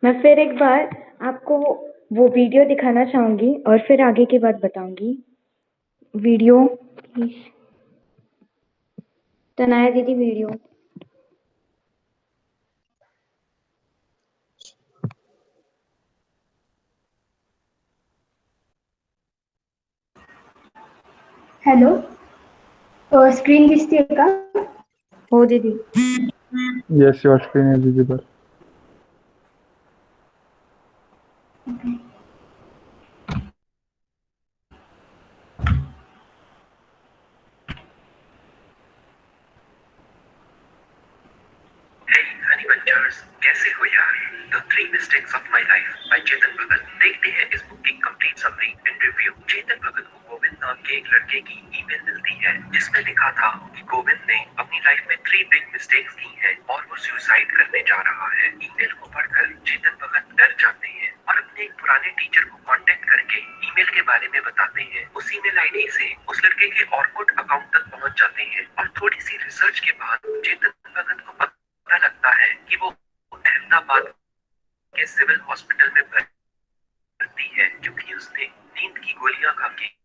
मैं फिर एक बार आपको वो वीडियो दिखाना चाहूंगी और फिर आगे की बात बताऊंगी. Video please. तनाया दीदी वीडियो. हॅलो, स्क्रीन दिसते का? हो दीदी. Yes, your screen is visible. Hey honey bunchers, कैसे हो यार? The 3 Mistakes of My Life by Chetan Bhagat. देखते हैं इस बुक की complete summary end review. Chetan Bhagat को गोविंद नाम के एक लड़के की ईमेल मिलती है जिसमें लिखा था कि गोविंद ने अपनी लाइफ में 3 बिग मिस्टेक्स की हैं और वो सुसाइड करने जा रहा है. ईमेल को पढ़कर चेतन भगत डर जाते हैं और अपने एक पुराने टीचर को कांटेक्ट करके ईमेल के बारे में बताते हैं. उस ईमेल आईडी से उस लड़के के ऑर्कुट अकाउंट तक पहुंच जाते हैं और थोड़ी सी रिसर्च के बाद चेतन भगत को पता लगता है कि वो अहमदाबाद के सिविल हॉस्पिटल में भर्ती है क्योंकि उसने नींद की गोलियां खा के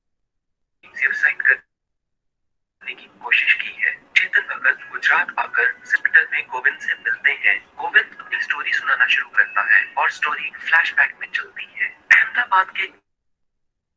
सुसाइड करने की कोशिश की है. चेतन भगत गुजरात आकर हॉस्पिटल में गोविंद से मिलते हैं. गोविंद अपनी स्टोरी सुनाना शुरू करता है और स्टोरी फ्लैशबैक में चलती है. अहमदाबाद के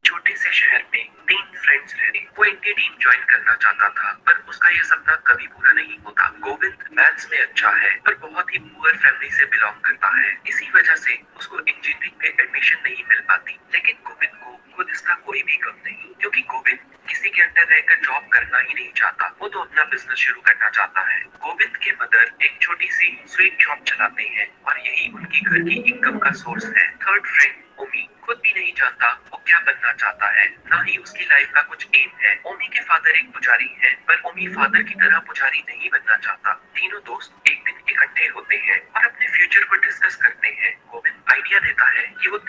छोटे से शहर में 3 फ्रेंड्स रहते. वो इनकी टीम ज्वाइन करना चाहता था पर उसका यह सपना कभी पूरा नहीं होता. गोविंद मैथ्स में अच्छा है पर बहुत ही पुअर फैमिली से बिलोंग करता है. इसी वजह से उसको इंजीनियरिंग में एडमिशन नहीं मिल पाती. लेकिन गोविंद को खुद इसका कोई भी गम नहीं क्योंकि गोविंद किसी के अंडर रहकर जॉब करना ही नहीं चाहता. वो तो अपना बिजनेस शुरू करना चाहता है. गोविंद के मदर एक छोटी सी स्वीट शॉप चलाते हैं और यही उनकी घर की इनकम का सोर्स है. थर्ड फ्रेंड ओमी खुद भी नहीं जानता वो क्या बनना चाहता है, ना ही उसकी लाइफ का कुछ एम है. ओमी के फादर एक पुजारी हैं पर ओमी फादर की तरह पुजारी नहीं बनना चाहता. तीनों दोस्त एक दिन इकट्ठे होते हैं और अपने फ्यूचर को डिस्कस करते हैं. गोविंद आइडिया देता है कि वो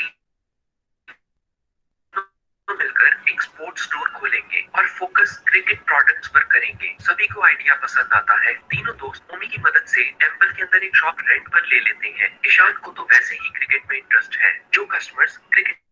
मिलकर एक स्पोर्ट्स स्टोर खोलेंगे और फोकस क्रिकेट प्रोडक्ट्स पर करेंगे. सभी को आइडिया पसंद आता है. तीनों दोस्त ओमी की मदद से टेंपल के अंदर एक शॉप रेंट पर ले लेते हैं. ईशान को तो वैसे ही क्रिकेट में इंटरेस्ट है. जो कस्टमर्स क्रिकेट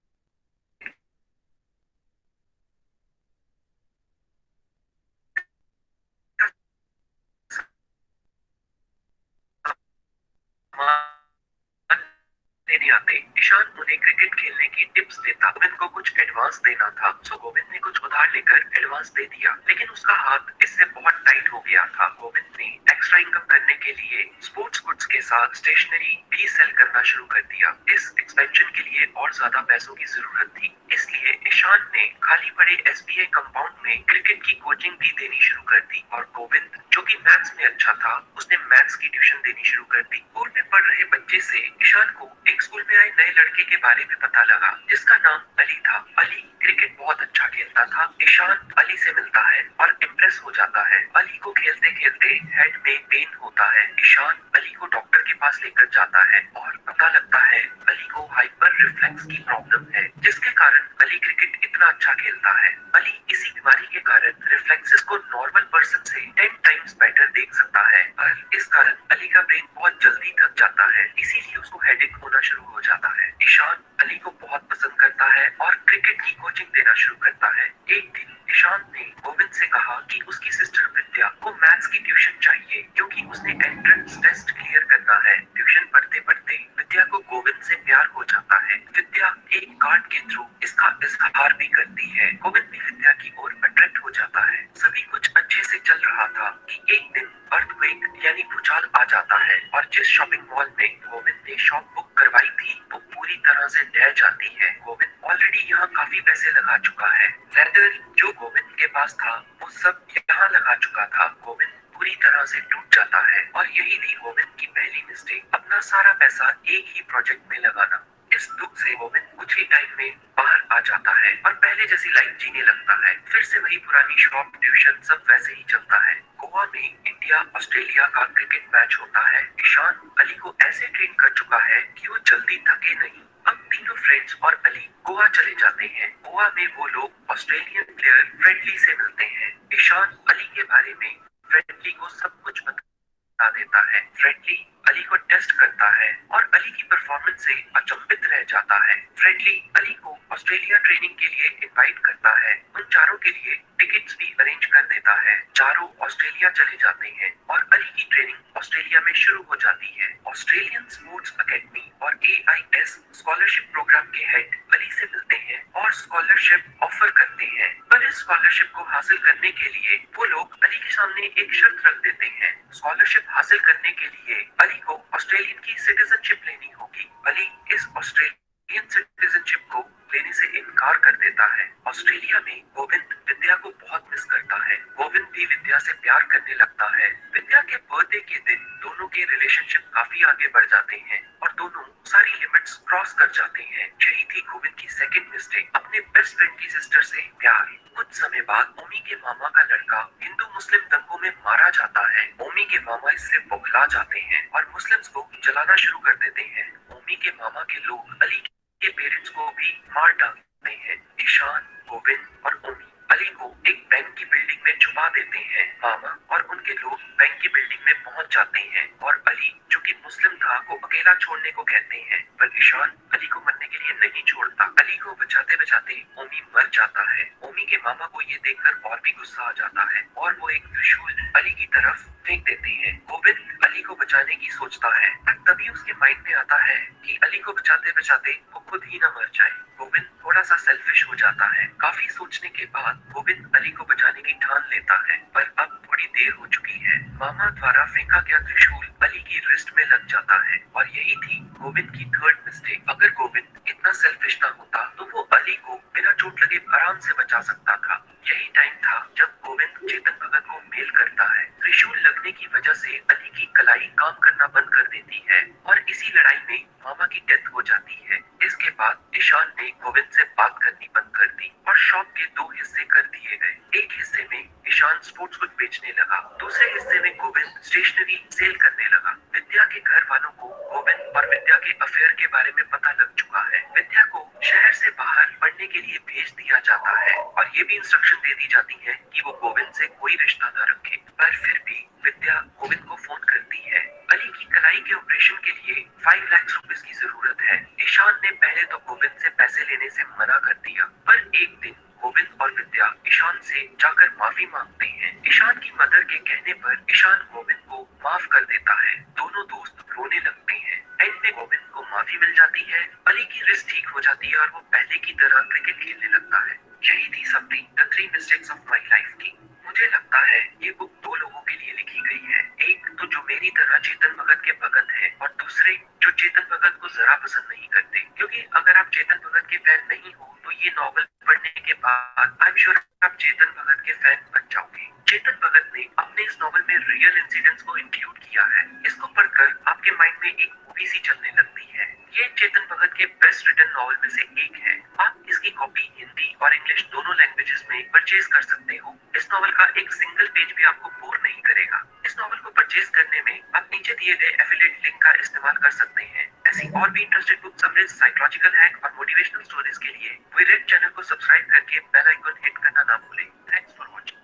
देने आते, ईशान उन्हें क्रिकेट खेलने की टिप्स देता. गोविंद को कुछ एडवांस देना था सो गोविंद ने कुछ उधार लेकर एडवांस दे दिया लेकिन उसका हाथ इससे बहुत टाइट हो गया था. गोविंद ने एक्स्ट्रा इनकम करने के लिए स्पोर्ट्स गुड्स के साथ स्टेशनरी भी सेल करना शुरू कर दिया. इस एक्सपेंशन के लिए और ज्यादा पैसों की जरूरत थी इसलिए ईशान ने खाली पड़े SBI कंपाउंड में क्रिकेट की कोचिंग भी देनी शुरू कर दी. और गोविंद जो कि मैथ्स में अच्छा था उसने मैथ्स की ट्यूशन देनी शुरू कर दी. स्कूल में पढ़ रहे बच्चे से ईशान को एक स्कूल में आए नए लड़के के बारे में पता लगा जिसका नाम अली था. अली क्रिकेट बहुत अच्छा खेलता खेलता था। ईशान अली से मिलता है और इम्प्रेस हो जाता है। अली को खेलते खेलते हेड में पेन होता है। ईशान अली को डॉक्टर के पास लेकर जाता है और पता लगता है अली को हाइपर रिफ्लेक्स की प्रॉब्लम है, जिसके कारण अली क्रिकेट इतना अच्छा खेलता है। अली इसी बीमारी के कारण रिफ्लेक्सेस को नॉर्मल पर्सन से 10 टाइम्स बेटर देख सकता है, पर इस कारण अली का ब्रेन बहुत जल्दी थक जाता है, इसीलिए उसको हेडेक होना शुरू हो जाता है। ईशान अली को बहुत पसंद करता है और क्रिकेट की कोचिंग देना शुरू करता है। एक दिन ईशान ने गोविंद से कहा कि उसकी सिस्टर विद्या को मैथ्स की ट्यूशन चाहिए, क्योंकि उसने एंट्रेंस टेस्ट क्लियर करना है। ट्यूशन पढ़ते पढ़ते विद्या को गोविंद से प्यार हो जाता है। विद्या एक कार्ड के थ्रू इसका इजहार भी करती है। गोविंद भी विद्या की ओर अट्रैक्ट हो जाता है। सभी कुछ अच्छे से चल रहा था कि एक दिन अर्थक्वेक यानी भूचाल आ जाता है और जिस शॉपिंग मॉल में गोविंद ने शॉप बुक करवाई थी वो पूरी तरह से ढह जाती है। गोविंद ऑलरेडी यहाँ काफी पैसे लगा चुका है। लेदर जो गोविंद के पास था वो सब यहाँ लगा चुका था। गोविंद पूरी तरह से टूट जाता है और यही थी गोविंद की पहली मिस्टेक, अपना सारा पैसा एक ही प्रोजेक्ट में लगाना। इस दुख से गोविंद कुछ ही टाइम में बाहर आ जाता है और पहले जैसी लाइफ जीने लगता है। फिर से वही पुरानी शॉप, ट्यूशन सब वैसे ही चलता है। गोवा में इंडिया ऑस्ट्रेलिया का क्रिकेट मैच होता है। ईशान अली को ऐसे ट्रेन कर चुका है कि वो जल्दी थके नहीं। अब तीनों फ्रेंड्स और अली गोवा चले जाते हैं। गोवा में वो लोग ऑस्ट्रेलियन प्लेयर फ्रेंडली से मिलते हैं। ईशान अली के बारे में फ्रेंडली को सब कुछ बता देता है। फ्रेंडली अली को टेस्ट करता है और अली की परफॉर्मेंस से अचंभित रह जाता है। फ्रेंडली अली को ऑस्ट्रेलिया ट्रेनिंग के लिए इनवाइट करता है। उन चारों के लिए टिकट्स भी अरेंज कर देता है। चारों ऑस्ट्रेलिया चले जाते हैं और अली की ट्रेनिंग ऑस्ट्रेलिया में शुरू हो जाती है। ऑस्ट्रेलियन स्पोर्ट्स अकेडमी और AIS स्कॉलरशिप प्रोग्राम के हेड अली से मिलते हैं और स्कॉलरशिप ऑफर करते हैं, पर इस स्कॉलरशिप को हासिल करने के लिए वो लोग अली के सामने एक शर्त रख देते हैं। स्कॉलरशिप हासिल करने के लिए अली को ऑस्ट्रेलियन की सिटीजनशिप लेनी होगी। अली इस ऑस्ट्रेलियन सिटीजनशिप को लेने से इनकार कर देता है। ऑस्ट्रेलिया में गोविंद विद्या को बहुत मिस करता है। गोविंद भी विद्या से प्यार करने लगता है। विद्या के बर्थडे के दिन दोनों के रिलेशनशिप काफी आगे बढ़ जाते हैं और दोनों सारी लिमिट्स क्रॉस कर जाते हैं। यही थी गोविंद की सेकंड मिस्टेक, अपने बेस्ट फ्रेंड की सिस्टर से प्यार। कुछ समय बाद ओमी के मामा का लड़का हिंदू मुस्लिम दंगों में मारा जाता है। ओमी के मामा इससे बौखला जाते हैं और मुस्लिम्स को जलाना शुरू कर देते हैं। ओमी के मामा के लोग अली के पेरेंट्स को भी मार डालते हैं। ईशान, गोविंद और ओमी अली को एक बैंक की बिल्डिंग में छुपा देते हैं। मामा और उनके लोग बैंक की बिल्डिंग में पहुंच जाते हैं और अली, जो कि मुस्लिम था, को अकेला छोड़ने को कहते हैं, पर ईशान अली को मरने के लिए नहीं छोड़ता। अली को बचाते बचाते ओमी मर जाता है। ओमी के मामा को ये देखकर और भी गुस्सा आ जाता है और वो एक त्रिशूल अली की तरफ फेंक देते हैं। गोविंद अली को बचाने की सोचता है, पर तभी उसके माइंड में आता है कि अली को बचाते बचाते वो खुद ही न मर जाए। गोविंद थोड़ा सा सेल्फिश हो जाता है। काफी सोचने के बाद गोविंद अली को बचाने की ठान लेता है, पर अब थोड़ी देर हो चुकी है। मामा द्वारा फेंका गया त्रिशूल अली की रिस्ट में लग जाता है और यही थी गोविंद की थर्ड मिस्टेक। अगर गोविंद इतना सेल्फिश ना होता तो वो अली को बिना चोट लगे आराम से बचा सकता था। यही टाइम था जब गोविंद चेतन भगत को मेल करता है। त्रिशूल लगने की वजह से अली की कलाई काम करना बंद कर देती है और इसी लड़ाई में मामा की डेथ हो जाती है। इसके बाद ईशान ने गोविंद से बात करनी बंद कर दी और शॉप के दो हिस्से कर दिए गए। एक हिस्से में ईशान स्पोर्ट्स बुक बेचने लगा, दूसरे हिस्से में गोविंद स्टेशनरी सेल करने लगा। विद्या के घर वालों को गोविंद और विद्या के अफेयर के बारे में पता लग चुका है। विद्या को शहर से बाहर पढ़ने के लिए भेज दिया जाता है और ये भी इंस्ट्रक्शन दे दी जाती है कि वो गोविंद से कोई रिश्ता न रखे, पर फिर भी विद्या गोविंद को फोन करती है। अली की कलाई के ऑपरेशन के लिए 5 लाख रुपए की जरूरत है। ईशान ने पहले तो गोविंद से पैसे लेने से मना कर दिया, पर एक दिन गोविंद और विद्या ईशान से जाकर माफी मांगते हैं। ईशान की मदर के कहने पर ईशान गोविंद को माफ कर देता है। दोनों दोस्त रोने लगते हैं। एंड में गोविंद को माफी मिल जाती है, अली की रिस्ट ठीक हो जाती है और वो पहले की तरह क्रिकेट खेलने लगता है। यही थी सबरी the 3 mistakes of my life की। मुझे लगता है ये बुक 2 लोगों के लिए लिखी गई है। एक तो जो मेरी तरह चेतन भगत के भगत है और दूसरे जो चेतन भगत को जरा पसंद नहीं करते, क्योंकि अगर आप चेतन भगत के फैन नहीं हो तो ये नॉवल पढ़ने के बाद आई एम श्योर आप चेतन भगत के फैन बन जाओगे। चेतन भगत ने अपने इस नॉवल में रियल इंसिडेंट्स को इंक्लूड किया है। इसको पढ़कर आपके माइंड में एक मूवी सी चलने लगती है। ये चेतन भगत के बेस्ट रिटन नॉवल में से एक है। आप इसकी कॉपी हिंदी और इंग्लिश दोनों लैंग्वेजेस में परचेज कर सकते हो। इस नॉवल का एक सिंगल पेज भी आपको बोर नहीं करेगा। इस नॉवल को परचेज करने में आप नीचे दिए गए एफिलिएट लिंक का इस्तेमाल कर सकते हैं। ऐसी और भी interesting book summaries, psychological hack और मोटिवेशनल स्टोरीज के लिए वी रेड चैनल को सब्सक्राइब करके बेल आइकन हिट करना ना भूलें। Thanks for watching.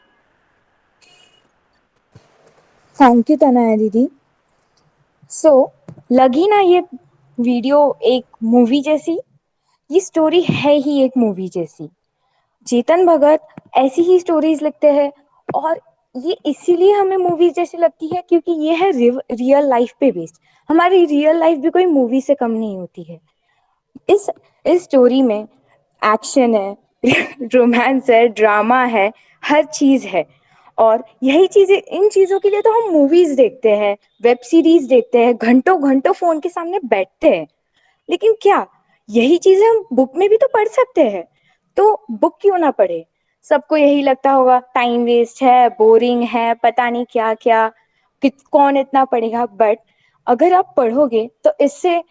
Thank you Tanaya दीदी। लगी ना ये वीडियो एक मूवी जैसी? ये स्टोरी है ही एक मूवी जैसी। चेतन भगत ऐसी ही स्टोरीज लिखते हैं और ये इसीलिए हमें मूवीज जैसी लगती है क्योंकि ये है रियल लाइफ पे बेस्ड। हमारी रियल लाइफ भी कोई मूवी से कम नहीं होती है। इस स्टोरी में एक्शन है, रोमांस है, ड्रामा है, हर चीज है। और यही चीजें, इन चीजों के लिए तो हम मूवीज देखते हैं, वेब सीरीज देखते हैं, घंटों घंटों फोन के सामने बैठते हैं। लेकिन क्या यही चीजें हम बुक में भी तो पढ़ सकते हैं? तो बुक क्यों ना पढ़े? सबको यही लगता होगा टाइम वेस्ट है, बोरिंग है, पता नहीं क्या क्या, कौन इतना पढ़ेगा। बट अगर आप पढ़ोगे तो इससे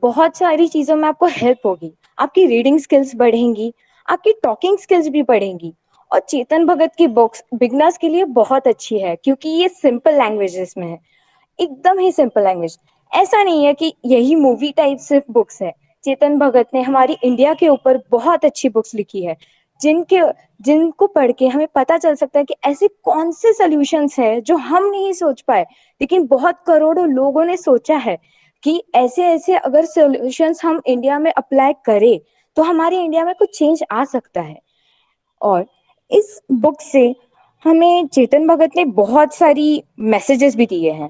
बहुत सारी चीजों में आपको हेल्प होगी। आपकी रीडिंग स्किल्स बढ़ेंगी, आपकी टॉकिंग स्किल्स भी बढ़ेंगी। और चेतन भगत की बुक्स बिगनर्स के लिए बहुत अच्छी है क्योंकि ये सिंपल लैंग्वेजेस में है, एकदम ही सिंपल लैंग्वेज। ऐसा नहीं है कि यही मूवी टाइप सिर्फ बुक्स है। चेतन भगत ने हमारी इंडिया के ऊपर बहुत अच्छी बुक्स लिखी है जिनको पढ़ के हमें पता चल सकता है कि ऐसे कौन से सॉल्यूशंस है जो हम नहीं सोच पाए लेकिन बहुत करोड़ों लोगों ने सोचा है कि ऐसे ऐसे अगर सॉल्यूशंस हम इंडिया में अप्लाई करें तो हमारे इंडिया में कुछ चेंज आ सकता है। और इस बुक से हमें चेतन भगत ने बहुत सारी मैसेजेस भी दिए हैं।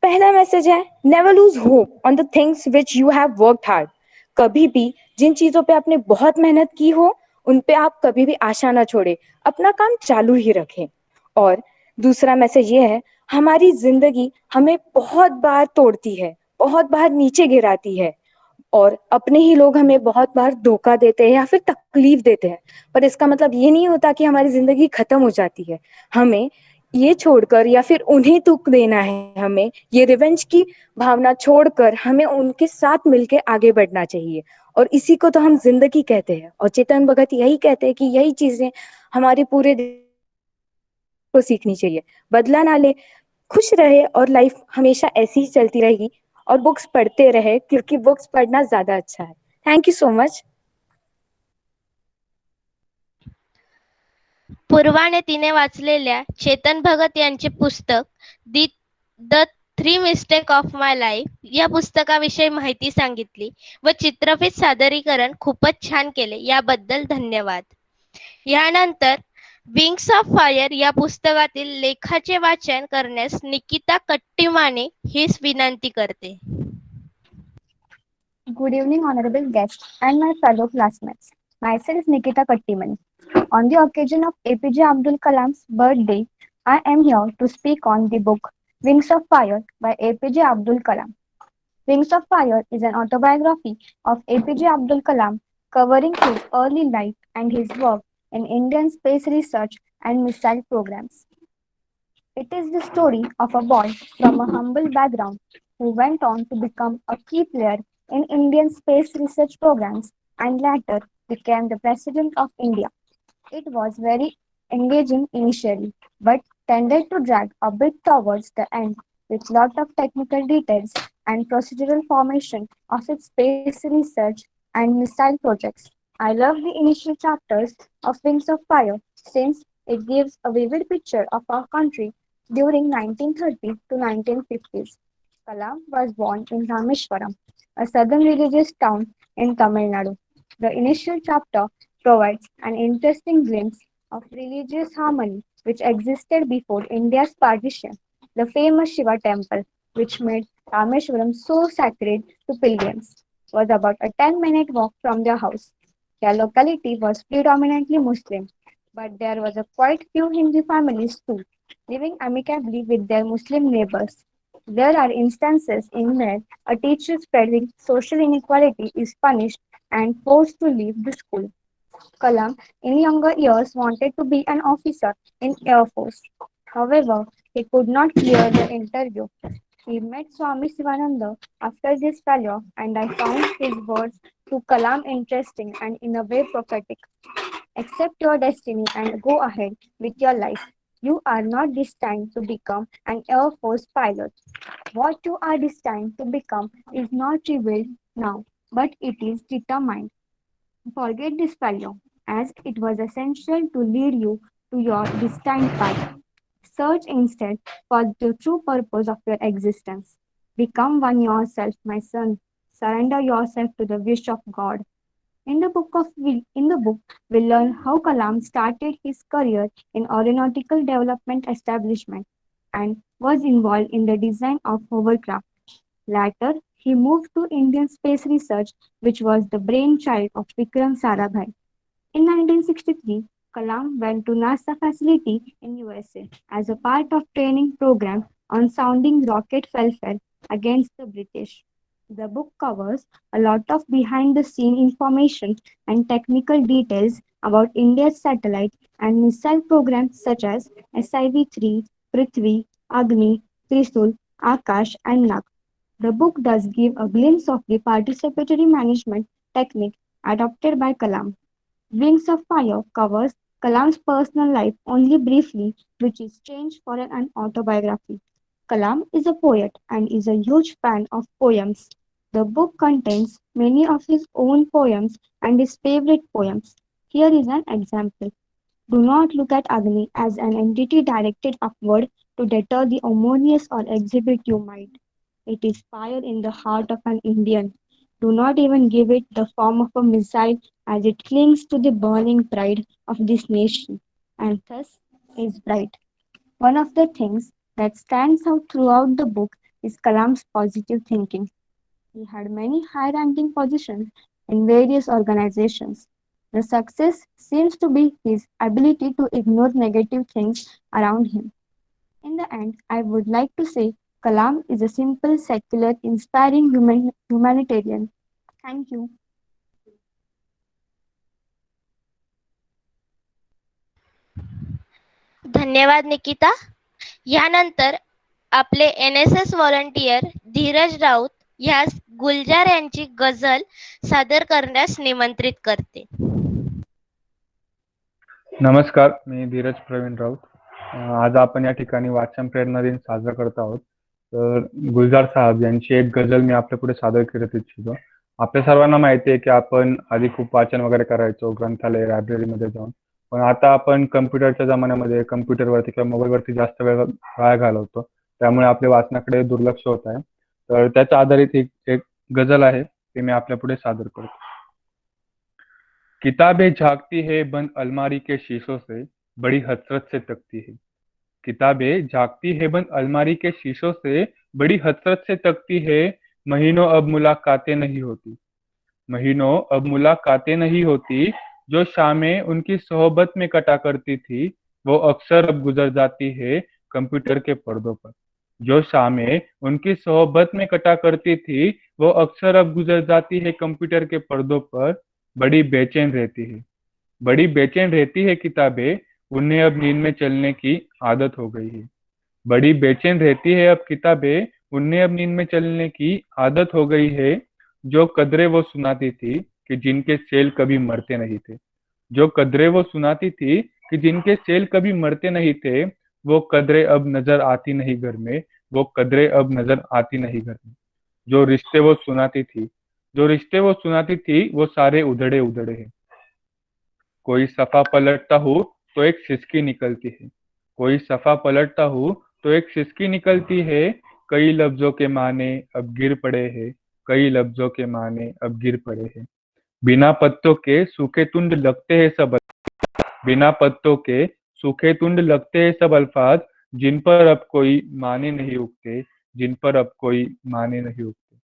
पहला मैसेज है, never lose hope on the things which you have worked hard. कभी भी जिन चीजों पे आपने बहुत मेहनत की हो उन पे आप कभी भी आशा ना छोड़े, अपना काम चालू ही रखें। और दूसरा मैसेज ये है, हमारी जिंदगी हमें बहुत बार तोड़ती है, बहुत बार नीचे गिराती है और अपने ही लोग हमें बहुत बार धोखा देते हैं या फिर तकलीफ देते हैं। पर इसका मतलब ये नहीं होता कि हमारी जिंदगी खत्म हो जाती है। हमें ये छोड़कर या फिर उन्हें दुख देना है, हमें ये रिवेंज की भावना छोड़कर हमें उनके साथ मिलकर आगे बढ़ना चाहिए। और इसी को तो हम जिंदगी कहते हैं। और चेतन भगत यही कहते हैं कि यही चीजें हमारे पूरे को सीखनी चाहिए। बदला ना ले, खुश रहे और लाइफ हमेशा ऐसी ही चलती रहेगी। और बुक्स पढ़ते रहे क्योंकि बुक्स पढ़ना ज्यादा अच्छा है। Thank you so much. पूर्वाने तिने वाचलेल्या चेतन भगत यांचे पुस्तक the 3 mistake of my life या पुस्तकाविषयी माहिती सांगितली व चित्रफित सादरीकरण खूपच छान केले, याबद्दल धन्यवाद. यानंतर विंग्स ऑफ फायर या पुस्तकातील लेखाचे वाचन करण्यास निकिता कट्टीमाने हीच विनंती करते. Good evening, honorable guests and my fellow classmates. Myself Nikita Kattimani. On the occasion of APJ Abdul Kalam's birthday, I am here to speak on the book Wings of Fire by APJ Abdul Kalam. Wings of Fire is an autobiography of APJ Abdul Kalam covering his early life and his work in Indian space research and missile programs. It is the story of a boy from a humble background who went on to become a key player in Indian space research programs and later became the President of India. It was very engaging initially, but tended to drag a bit towards the end with lot of technical details and procedural formation of its space research and missile projects. I love the initial chapters of Wings of Fire since it gives a vivid picture of our country during 1930 to 1950s. Kalam was born in Rameshwaram, a southern religious town in Tamil Nadu. The initial chapter provides an interesting glimpse of religious harmony which existed before India's partition. The famous Shiva temple, which made Rameshwaram so sacred to pilgrims, was about a 10-minute walk from their house. Their locality was predominantly Muslim, but there was a quite few Hindu families too, living amicably with their Muslim neighbors. There are instances in where a teacher spreading social inequality is punished and forced to leave the school. Kalam in younger years wanted to be an officer in Air Force. However, he could not clear the interview. He met Swami Sivananda after this failure, and I found his words to Kalam interesting and in a way prophetic. Accept your destiny and go ahead with your life. You are not destined to become an Air Force pilot. What you are destined to become is not revealed now, but it is determined. Forget this failure, as it was essential to lead you to your destined path. Search instead for the true purpose of your existence. Become one yourself, my son. Surrender yourself to the wish of God. In the book, we learn how Kalam started his career in aeronautical development establishment and was involved in the design of hovercraft. Later, he moved to Indian Space Research, which was the brainchild of Vikram Sarabhai. In 1963, Kalam went to NASA facility in USA as a part of training program on sounding rocket welfare against the British. The book covers a lot of behind the scene information and technical details about India's satellite and missile programs such as SIV-3, Prithvi, Agni, Trisul, Akash and Nag. The book does give a glimpse of the participatory management technique adopted by Kalam. Wings of Fire covers Kalam's personal life only briefly, which is strange for an autobiography. Kalam is a poet and is a huge fan of poems. The book contains many of his own poems and his favorite poems. Here is an example. Do not look at Agni as an entity directed upward to deter the ominous or exhibit you might. It is fire in the heart of an Indian. Do not even give it the form of a missile as it clings to the burning pride of this nation and thus is bright. One of the things that stands out throughout the book is Kalam's positive thinking. He had many high ranking positions in various organizations. The success seems to be his ability to ignore negative things around him. In the end, I would like to say Kalam is a simple, secular, inspiring humanitarian. Thank you. धन्यवाद निकिता. यानंतर आपले NSS volunteer Dheeraj Raut ह्यास गुलजार यांची गझल सादर करण्यास निमंत्रित करते. नमस्कार, मी धीरज प्रवीण राऊत. आज आपण या ठिकाणी वाचन प्रेरणा दिन साजरा करत आहोत. तर गुलजार साहेब यांची एक गझल मी आपल्या पुढे सादर करत इच्छितो. आपल्या सर्वांना माहिती आहे की आपण आधी खूप वाचन वगैरे करायचो ग्रंथालय, लायब्ररीमध्ये जाऊन. पण आता आपण कम्प्युटरच्या जमान्यामध्ये कम्प्युटरवरती किंवा मोबाईलवरती जास्त वेळ वाया घालवतो. त्यामुळे आपल्या वाचनाकडे दुर्लक्ष होत आहे. तर त्याच्या आधारित एक गझल आहे, ती मी आपल्या पुढे सादर करतो. किताबें झांकती है बंद अलमारी के शीशों से, बड़ी हसरत से तकती है. किताबें झांकती है बंद अलमारी के शीशों से, बड़ी हसरत से तकती है. महीनों अब मुलाकातें नहीं होती, महीनों अब मुलाकातें नहीं होती. जो शामें उनकी सोहबत में कटा करती थी, वो अक्सर अब गुजर जाती है कंप्यूटर के पर्दों पर. जो शामें उनकी सोहबत में कटा करती थी, वो अक्सर अब गुजर जाती है कंप्यूटर के पर्दों पर. बड़ी बेचैन रहती है, बड़ी बेचैन रहती है किताबें, उन्हें अब नींद में चलने की आदत हो गई है. बड़ी बेचैन रहती है अब किताबें, उन्हें अब नींद में चलने की आदत हो गई है. जो कदरें वो सुनाती थी कि जिनके सेल कभी मरते नहीं थे, जो कदरें वो सुनाती थी कि जिनके सेल कभी मरते नहीं थे, वो कदरें अब नजर आती नहीं घर में, वो कदरें अब नजर आती नहीं घर में. जो रिश्ते वो सुनाती थी, जो रिश्ते वो सुनाती थी, वो सारे उधड़े उधड़े हैं. कोई सफा पलटता हो तो एक सिसकी निकलती है, कोई सफा पलटता हो तो एक सिसकी निकलती है. कई लफ्जों के माने अब गिर पड़े हैं, कई लफ्जों के माने अब गिर पड़े हैं. बिना पत्तों के सूखे तुंड लगते हैं सब, बिना पत्तों के सूखे तुंड लगते हैं सब अल्फाज, जिन पर अब कोई माने नहीं उगते, जिन पर अब कोई माने नहीं उगते.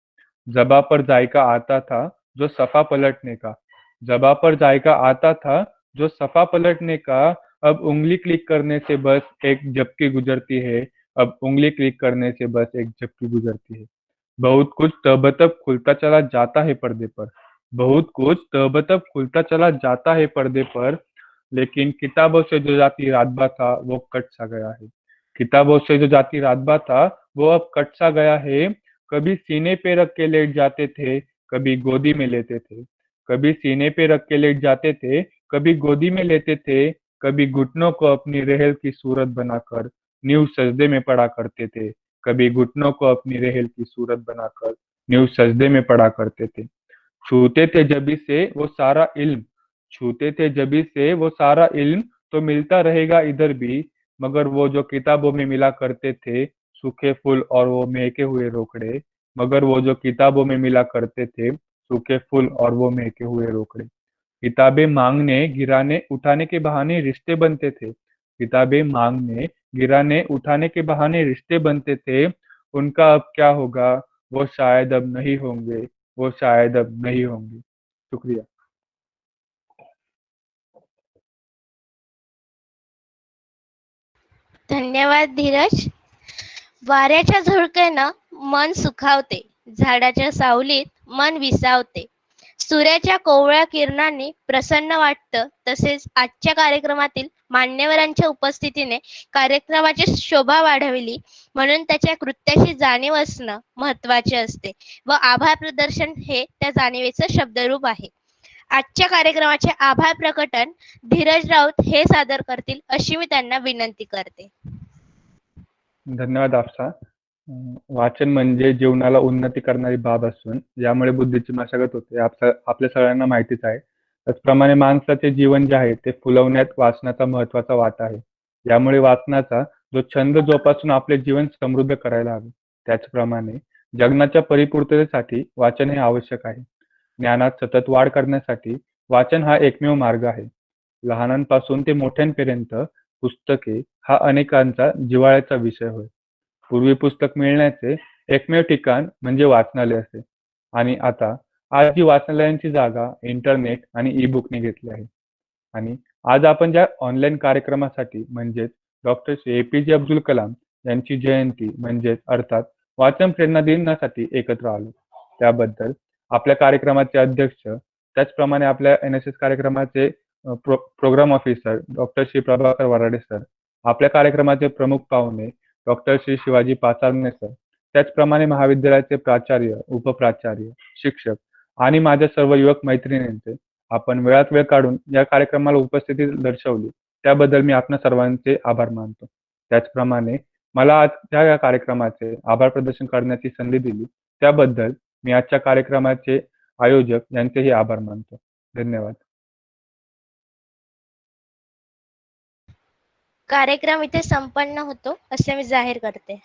ज़बां पर जायका आता था जो सफा पलटने का, ज़बां पर जायका आता था जो सफा पलटने का. अब उंगली क्लिक करने से बस एक झपकी गुजरती है, अब उंगली क्लिक करने से बस एक झपकी गुजरती है. बहुत कुछ तब खुलता चला जाता है पर्दे पर, बहुत कुछ तब तक खुलता चला जाता है पर्दे पर, लेकिन किताबों से जो जाती रातबा था वो कट सा गया है। किताबों से जो जाती रातबा था वो अब कट सा गया है। कभी सीने पे रख के लेट जाते थे, कभी गोदी में लेते थे। कभी सीने पे रख के लेट जाते थे, कभी गोदी में लेते थे। कभी घुटनों को अपनी रेहल की सूरत बनाकर नींव सजदे में पड़ा करते थे। कभी घुटनों को अपनी रेहल की सूरत बनाकर नींव सजदे में पड़ा करते थे। छूते थे जबी से वो सारा इल्म, छूते थे जबी से वो सारा इल्म, तो मिलता रहेगा इधर भी। मगर वो जो किताबों में मिला करते थे, सूखे फूल और वो महके हुए रोकड़े। मगर वो जो किताबों में मिला करते थे, सूखे फूल और वो महके हुए रोकड़े। किताबें मांगने गिराने उठाने के बहाने रिश्ते बनते थे। किताबें मांगने गिराने उठाने के बहाने रिश्ते बनते थे। उनका अब क्या होगा, वो शायद अब नहीं होंगे, वो शायद अब नहीं होंगे। शुक्रिया। धन्यवाद धीरज. वाऱ्याच्या झुळकेनं मन सुखावते, झाडाच्या सावलीत मन विसावते, सूर्याच्या कोवळ्या किरणांनी प्रसन्न वाटतं. तसेच आजच्या कार्यक्रमातील मान्यवरांच्या उपस्थितीने कार्यक्रमाची शोभा वाढविली, म्हणून त्याच्या कृत्याची जाणीव असणं महत्वाचे असते व आभार प्रदर्शन हे त्या जाणीवेचं शब्दरूप आहे. आजच्या कार्यक्रमाचे आभार प्रकटन धीरज राऊत हे सादर करतील अशी मी त्यांना विनंती करते. धन्यवाद आपसा. वाचन म्हणजे जीवनाला उन्नती करणारी बाब असून यामुळे बुद्धीची मशागत होते, आपल्या सगळ्यांना माहितीच आहे. त्याचप्रमाणे माणसाचे जीवन जे आहे ते फुलवण्यात वाचनाचा महत्वाचा वाटा आहे. यामुळे वाचनाचा जो छंद जोपासून आपले जीवन समृद्ध करायला हवे. त्याचप्रमाणे जगण्याच्या परिपूर्णतेसाठी वाचन हे आवश्यक आहे. ज्ञानात सतत वाढ करण्यासाठी वाचन हा एकमेव मार्ग आहे. लहानांपासून ते मोठ्यांपर्यंत पुस्तके हा अनेकांचा जिव्हाळ्याचा विषय होय. पूर्वी पुस्तक मिळण्याचे एकमेव ठिकाण म्हणजे वाचनालय असे, आणि आता आज जी वाचनालयांची जागा इंटरनेट आणि ई बुकने घेतली आहे. आणि आज आपण ज्या ऑनलाईन कार्यक्रमासाठी म्हणजेच डॉक्टर APJ अब्दुल कलाम यांची जयंती म्हणजेच अर्थात वाचन प्रेरणा दिनासाठी एकत्र आलो, त्याबद्दल आपल्या कार्यक्रमाचे अध्यक्ष, त्याचप्रमाणे आपल्या NSS कार्यक्रमाचे programme officer doctor Shri Prabhakar Varade sir, आपल्या कार्यक्रमाचे प्रमुख पाहुणे डॉक्टर श्री शिवाजी पाचारणे सर, त्याचप्रमाणे महाविद्यालयाचे प्राचार्य, उपप्राचार्य, शिक्षक आणि माझ्या सर्व युवक मैत्रिणींचे आपण वेळात वेळ काढून या कार्यक्रमाला उपस्थिती दर्शवली त्याबद्दल मी आपणा सर्वांचे आभार मानतो. त्याचप्रमाणे मला आजच्या या कार्यक्रमाचे आभार प्रदर्शन करण्याची संधी दिली त्याबद्दल मी आजच्या कार्यक्रमाचे आयोजक यांचेही आभार मानतो. धन्यवाद. कार्यक्रम इथे संपन्न होतो असे मी जाहीर करते.